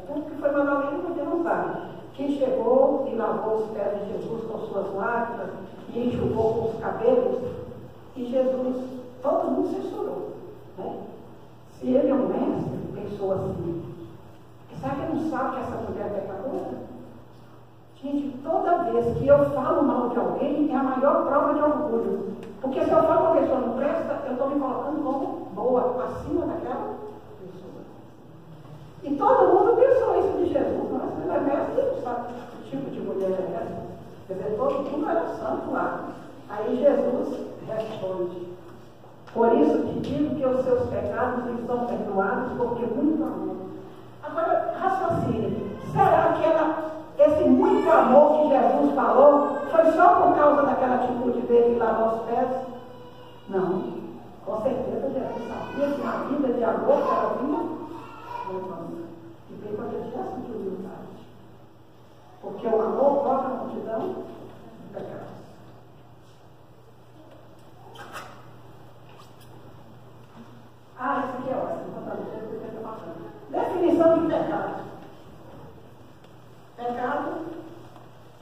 tudo que foi Madalena, porque não sabe. Que chegou e lavou os pés de Jesus com suas lágrimas e enxugou com os cabelos, e Jesus, todo mundo censurou. Né? Se ele é um mestre, pensou assim: será que ele não sabe que essa mulher é pecadora? Gente, toda vez que eu falo mal de alguém, é a maior prova de orgulho. Porque se eu falo que a pessoa não presta, eu estou me colocando como boa, acima daquela pessoa. E todo mundo pensou isso de Jesus. Mas ele é mestre, não sabe que tipo de mulher é essa. Quer dizer, todo mundo era santo lá. Aí Jesus responde: por isso te digo que os seus pecados lhes são perdoados, porque muito amor. Agora, raciocine. Será que esse muito amor que Jesus falou foi só por causa daquela atitude dele de lavar os pés? Não. Com certeza Jesus sabia que a vida de amor que ela vinha e veio para que tivesse de humildade. Porque o amor cobra a multidão de pecados. Isso aqui é ótimo. Definição de pecado. Pecado.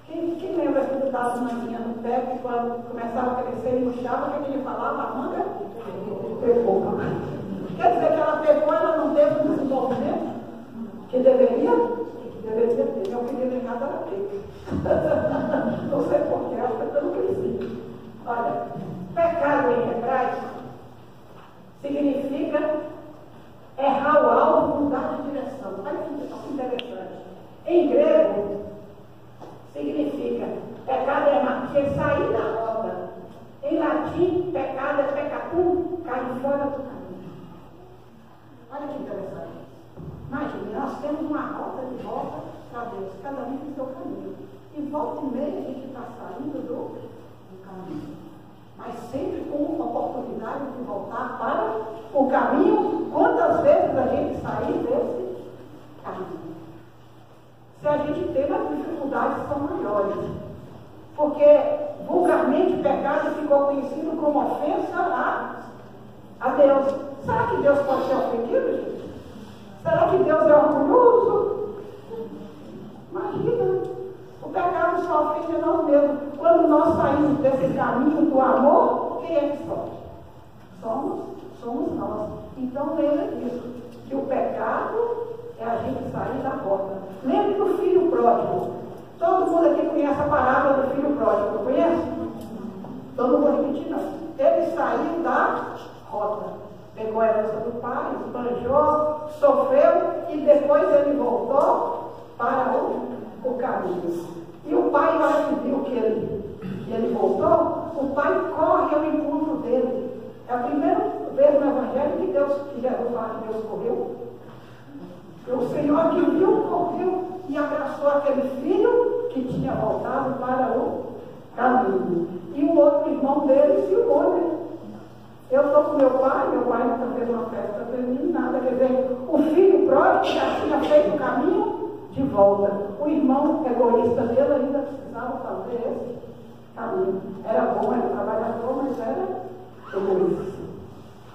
Quem lembra que ele dava uma linha no pé que quando começava a crescer e murchava, o que ele falava? A manga pegou. Quer dizer que ela pegou, ela não teve o desenvolvimento que deveria ter. Meu filho em casa era feio. Não sei porquê, acho que eu não cresci. Olha, pecado em hebraico significa errar o alvo, mudar de direção. Olha que interessante. Em grego, significa pecado é sair da rota, Deus, cada um tem seu caminho. E volta e meia a gente está saindo do caminho. Mas sempre com uma oportunidade de voltar para o caminho. Quantas vezes a gente sair desse caminho? Se a gente tem, as dificuldades são maiores. Porque vulgarmente pecado ficou conhecido como ofensa a Deus. Será que Deus pode ser ofendido, gente? Será que Deus é orgulhoso? Imagina. O pecado só ofende a nós mesmos. Quando nós saímos desse caminho do amor, quem é que sofre? Somos nós. Então lembra disso, que o pecado é a gente sair da rota. Lembre do filho pródigo. Todo mundo aqui conhece a parábola do filho pródigo, não conhece? Então não vou repetir não. Ele saiu da rota. Pegou a herança do pai, esbanjou, sofreu e depois ele voltou para o caminho. E o pai, na hora que viu que ele voltou, o pai corre ao encontro dele. É a primeira vez no Evangelho que Jesus fala que Deus correu. O Senhor que viu, correu e abraçou aquele filho que tinha voltado para o caminho. E o outro irmão dele se uniu. Eu estou com meu pai nunca fez uma festa para mim, nada. Quer dizer, o filho pródigo já tinha feito o caminho de volta. O irmão egoísta dele ainda precisava fazer esse caminho. Era bom, era trabalhador, mas era egoísta.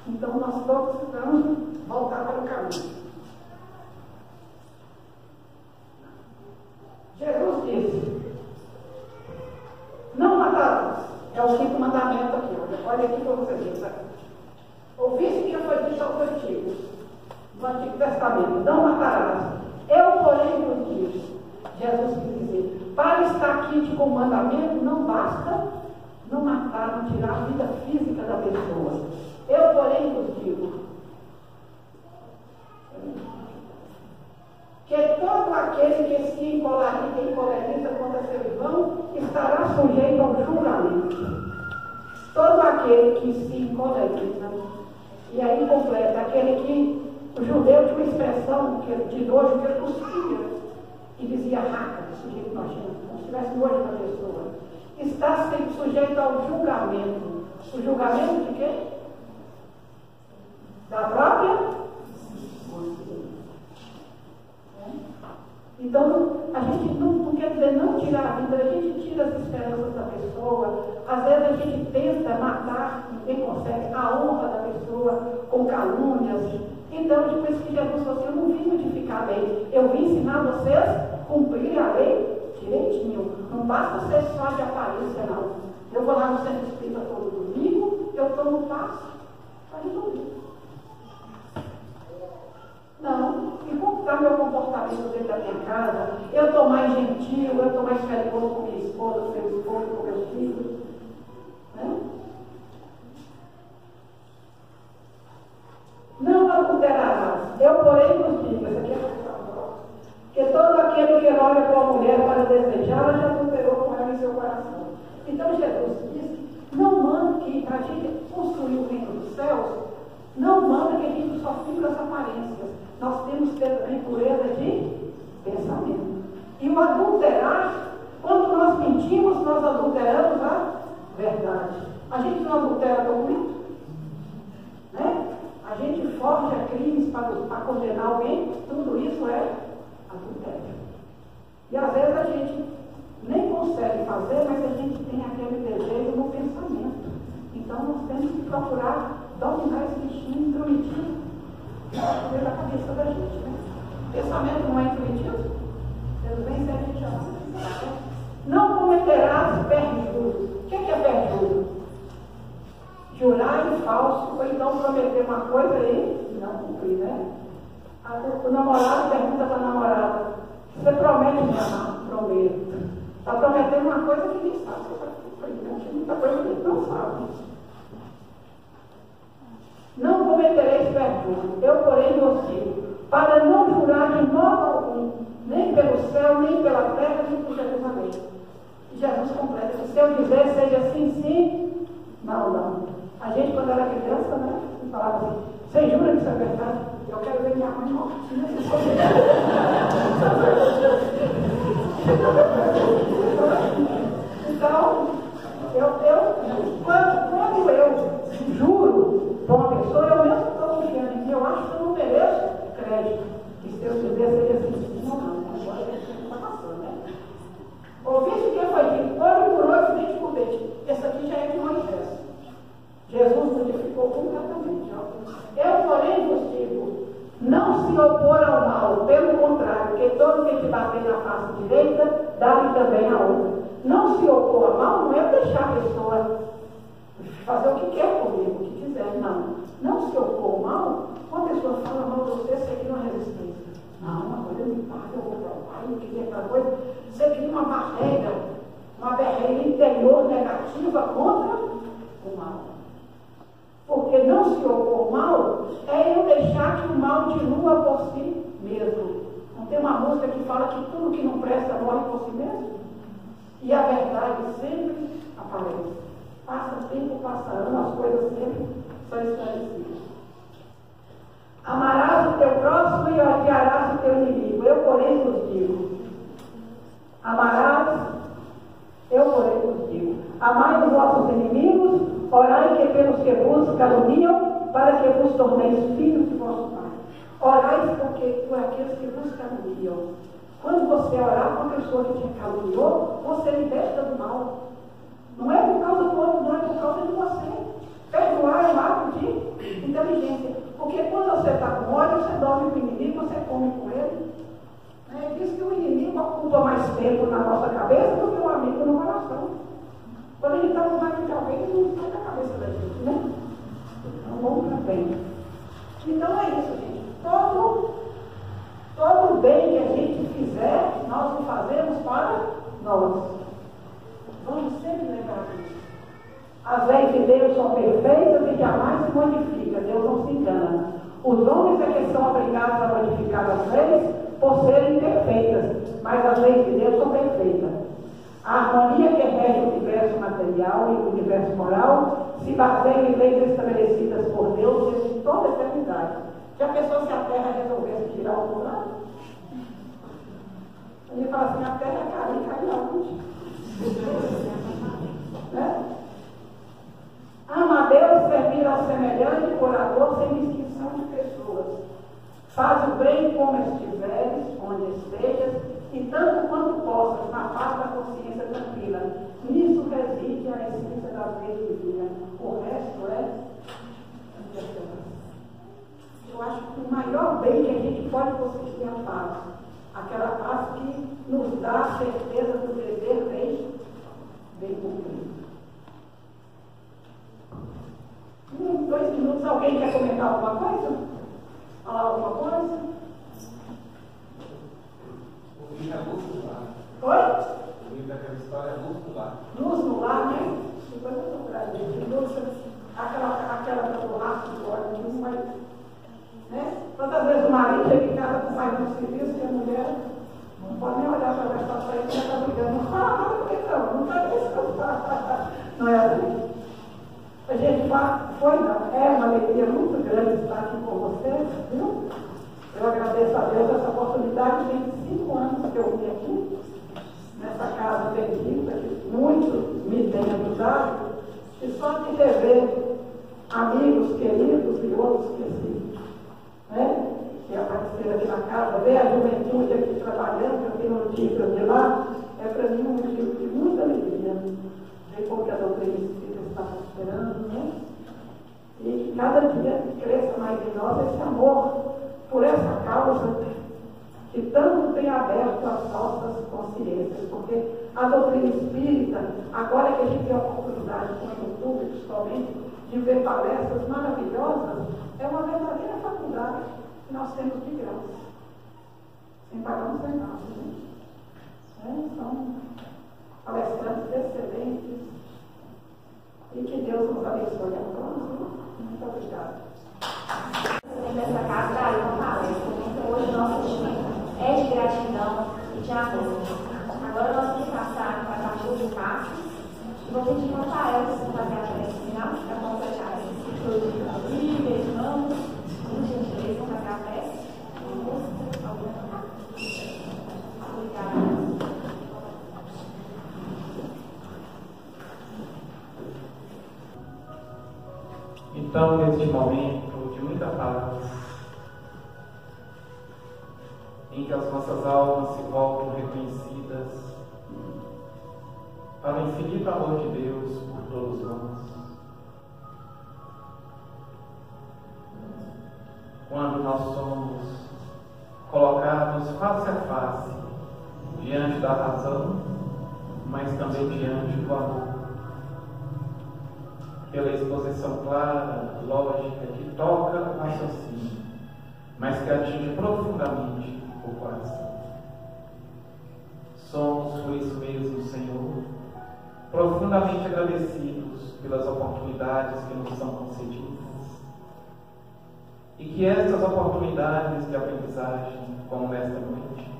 Então nós todos precisamos voltar para o caminho. Jesus disse: não matarás. É o 5º mandamento aqui. Olha aqui para você ver. Ouviste que já foi dito aos antigos, no Antigo Testamento: não matarás. Eu, porém, vos digo. Jesus quis dizer: para estar aqui de comandamento, não basta não matar, não tirar a vida física da pessoa. Eu, porém, vos digo que todo aquele que se encoleriza contra seu irmão estará sujeito ao julgamento. Todo aquele que se encoleriza, e aí completa, aquele que o judeu tinha uma expressão de nojo que ele cuspia e dizia raca, sujeito nojento, como se tivesse nojo da pessoa, está sujeito ao julgamento. O julgamento de quem? Da própria? Então, a gente não quer dizer não tirar a vida, a gente tira as esperanças da pessoa. Às vezes a gente tenta matar, ninguém consegue, a honra da pessoa com calúnias. Então, depois que Jesus falou assim: eu não vim modificar a lei, eu vim ensinar vocês a cumprir a lei direitinho. Não basta ser só de aparência, não. Eu vou lá no centro espírita todo domingo, eu tomo passo para resolver. Não, e como está meu comportamento dentro da minha casa? Eu estou mais gentil, eu estou mais carinhoso com minha esposa, com meu esposo, com meus filhos. Né? Não adulterarás. Eu, porém, vos digo, essa aqui é a palavra, que todo aquele que olha para uma mulher para desejá-la já adulterou com ela em seu coração. Então Jesus disse: não manda que a gente construir o reino dos céus, não manda que a gente só fique com as aparências. Nós temos que ter também pureza de pensamento. E o adulterar, quando nós mentimos, nós adulteramos a verdade. A gente não adultera documento, né? A gente forja crimes para condenar alguém, tudo isso é adultério. E às vezes a gente nem consegue fazer, mas a gente tem aquele desejo no pensamento. Então nós temos que procurar dominar esse bichinho intrometido dentro da cabeça da gente, né? Pensamento não é intrometido? Deus bem, se a gente ama. Não cometerás perjúrio. O que é perjúrio? Jurar em falso, ou então prometer uma coisa e não cumprir, né? O namorado pergunta para a namorada: você promete me amar? Prometo. Está prometendo uma coisa que nem sabe. Você está cumprir, muita coisa que não sabe. Não cometereis perjúrio. Eu, porém, vos digo, para não jurar de modo algum, nem pelo céu, nem pela terra, nem por Jerusalém. E Jesus completa: se eu dizer seja sim, sim, não, não. A gente, quando era criança, né, falava assim: você jura que isso é verdade? Eu quero ver minha mãe mortinha. Então, quando eu juro para uma pessoa, eu mesmo estou confiando em mim, eu acho que eu não mereço crédito. E se eu quiser, seria assim, não, agora está passando, né? Ouviste o que foi dito, olho por olho, dente por dente. Esse aqui já é de Moisés. Jesus modificou completamente. Eu, porém, vos digo, não se opor ao mal, pelo contrário, que todo que te bater na face direita, dá-lhe também a outra. Não se opor ao mal não é deixar a pessoa fazer o que quer comigo, o que quiser, não. Não se opor ao mal, quando a pessoa fala mal de você, você cria uma resistência. Não, agora me paga, eu vou provar, eu queria aquela coisa. Você cria uma barreira interior negativa contra o mal. Porque não se opor ao mal é eu deixar que o mal dilua por si mesmo. Não tem uma música que fala que tudo que não presta morre por si mesmo? E a verdade sempre aparece. Passa tempo, passa ano, as coisas sempre são esclarecidas. Amarás o teu próximo e odiarás o teu inimigo. Eu, porém, vos digo. Amarás, eu, porém, vos digo. Amai os vossos inimigos, orai que pelos que vos caluniam, para que vos torneis filhos de vosso Pai. Orai por aqueles que vos caluniam. Quando você orar com a pessoa que te caluniou, você liberta do mal. Não é por causa do outro, não é por causa de você. Perdoar é um ato de inteligência. Porque quando você está com ódio, você dorme com o inimigo, você come com ele. Diz que o inimigo ocupa mais tempo na nossa cabeça do que o amigo no coração. Quando ele está com raiva de alguém, ele não sai da cabeça da gente, né? Então vamos para bem. Então é isso, gente. Todo bem que a gente fizer, nós o fazemos para nós. Vamos sempre lembrar disso. As leis de Deus são perfeitas e jamais se modificam. Deus não se engana. Os homens é que são obrigados a modificar as leis por serem perfeitas, mas as leis de Deus são perfeitas. A harmonia que rege o universo material e o universo moral se baseia em leis estabelecidas por Deus desde toda a eternidade. Já pensou se a Terra resolvesse girar ao lado? Ele fala assim, a Terra cai aonde? Né? Ama a Deus, servir ao semelhante, orador, sem distinção de pessoas. Faz o bem como estiveres, onde estejas, e tanto quanto possas, na paz da consciência tranquila. Nisso reside a essência da vida divina. O resto é interpretação. Eu acho que o maior bem que a gente pode conseguir é a paz. Aquela paz que nos dá a certeza do dever bem cumprido. 2 minutos, alguém quer comentar alguma coisa? Falar alguma coisa? O livro é luz no lar. Oi? O livro daquela história é luz no lar. Luz no lar, né? Depois eu vou procurar gente. Luz, aquela do rastro de ordem, não vai. Né? Quantas vezes o marido chega em casa com o pai no serviço e a mulher não pode nem olhar para essa frente e já está brigando. Não está isso. Não é assim? A gente é uma alegria muito grande estar aqui com vocês, viu? Eu agradeço a Deus essa oportunidade. Tem 5 anos que eu vim aqui, nessa casa bendita, que muito me tem ajudado, e só de rever amigos queridos e outros que apareceram aqui na casa, ver a juventude aqui trabalhando, eu tenho notícias de lá, é para mim um motivo de muita alegria. Ver como que a doutrina espírita está prosperando, né? E que cada dia cresça mais em nós esse amor por essa causa que tanto tem aberto as nossas consciências, porque a doutrina espírita, agora que a gente tem a oportunidade com o YouTube, principalmente, de ver palestras maravilhosas, é uma verdadeira faculdade que nós temos de graça, sem pagar um centavo, né? São palestrantes excelentes e que Deus nos abençoe a todos. Muito obrigada. Nessa casa, daí uma palestra. Então, hoje o nosso tema é de gratidão e de amor. Agora nós vamos passar para a parte dos passos e vou pedir para a Elsa fazer a prece final para completar esse ciclo de líderes, irmãos, com gentileza, fazer a prece. Obrigada. Então, neste momento de muita paz, em que as nossas almas se voltam reconhecidas para o infinito amor de Deus por todos nós, quando nós somos colocados face a face diante da razão, mas também diante do amor, pela exposição clara, lógica, que toca o raciocínio, mas que atinge profundamente o coração. Somos, por isso mesmo, Senhor, profundamente agradecidos pelas oportunidades que nos são concedidas, e que estas oportunidades de aprendizagem, como nesta noite,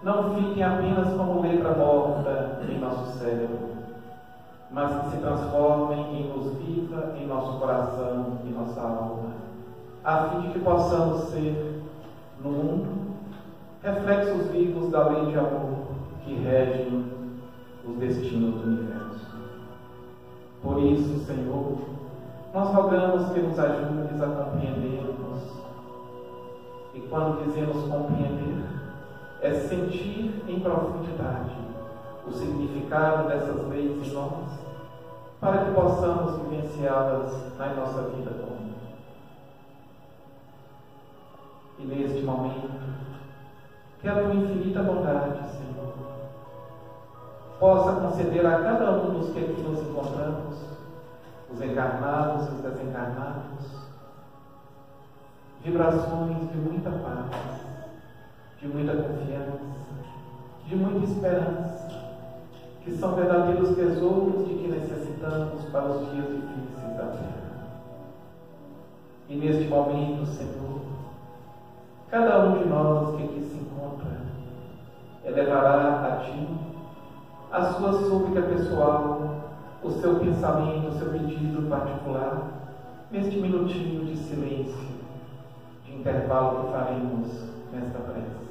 não fiquem apenas como letra morta em nosso cérebro, mas que se transformem em luz viva em nosso coração e nossa alma, a fim de que possamos ser, no mundo, reflexos vivos da lei de amor que regem os destinos do universo. Por isso, Senhor, nós rogamos que nos ajudes a compreendermos, e quando dizemos compreender, é sentir em profundidade o significado dessas leis em nós, para que possamos vivenciá-las na nossa vida comum. E neste momento, que a tua infinita bondade, Senhor, possa conceder a cada um dos que aqui nos encontramos, os encarnados e os desencarnados, vibrações de muita paz, de muita confiança, de muita esperança, que são verdadeiros tesouros de que necessitamos para os dias difíceis da terra. E neste momento, Senhor, cada um de nós que aqui se encontra elevará a Ti a sua súplica pessoal, o seu pensamento, o seu pedido particular, neste minutinho de silêncio, de intervalo que faremos nesta prece.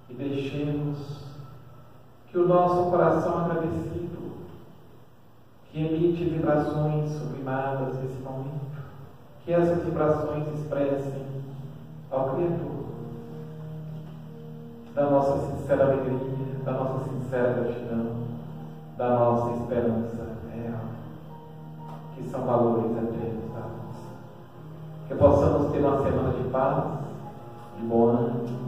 E deixemos que o nosso coração agradecido, que emite vibrações sublimadas nesse momento, que essas vibrações expressem ao Criador da nossa sincera alegria, da nossa sincera gratidão, da nossa esperança real, que são valores eternos da nossa. Que possamos ter uma semana de paz, de bom ânimo,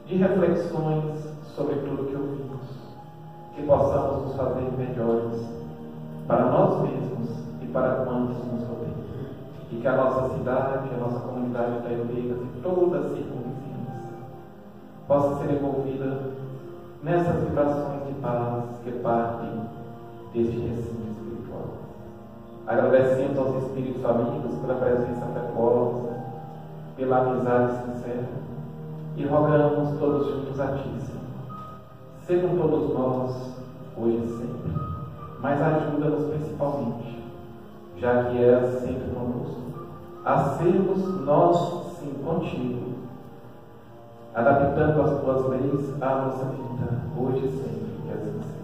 de reflexões sobre tudo que ouvimos, que possamos nos fazer melhores para nós mesmos e para quantos nos rodeiam, e que a nossa cidade, a nossa comunidade da Igreja e toda a circunvizinhança possa ser envolvida nessas vibrações de paz que partem deste recinto espiritual. Agradecemos aos Espíritos amigos pela presença afetuosa, pela amizade sincera, e rogamos todos juntos a Ti, Senhor. Sejam todos nós, hoje e sempre, mas ajuda-nos principalmente, já que és sempre conosco, a sermos nós, sim, contigo, adaptando as Tuas leis à nossa vida, hoje e sempre, que assim seja.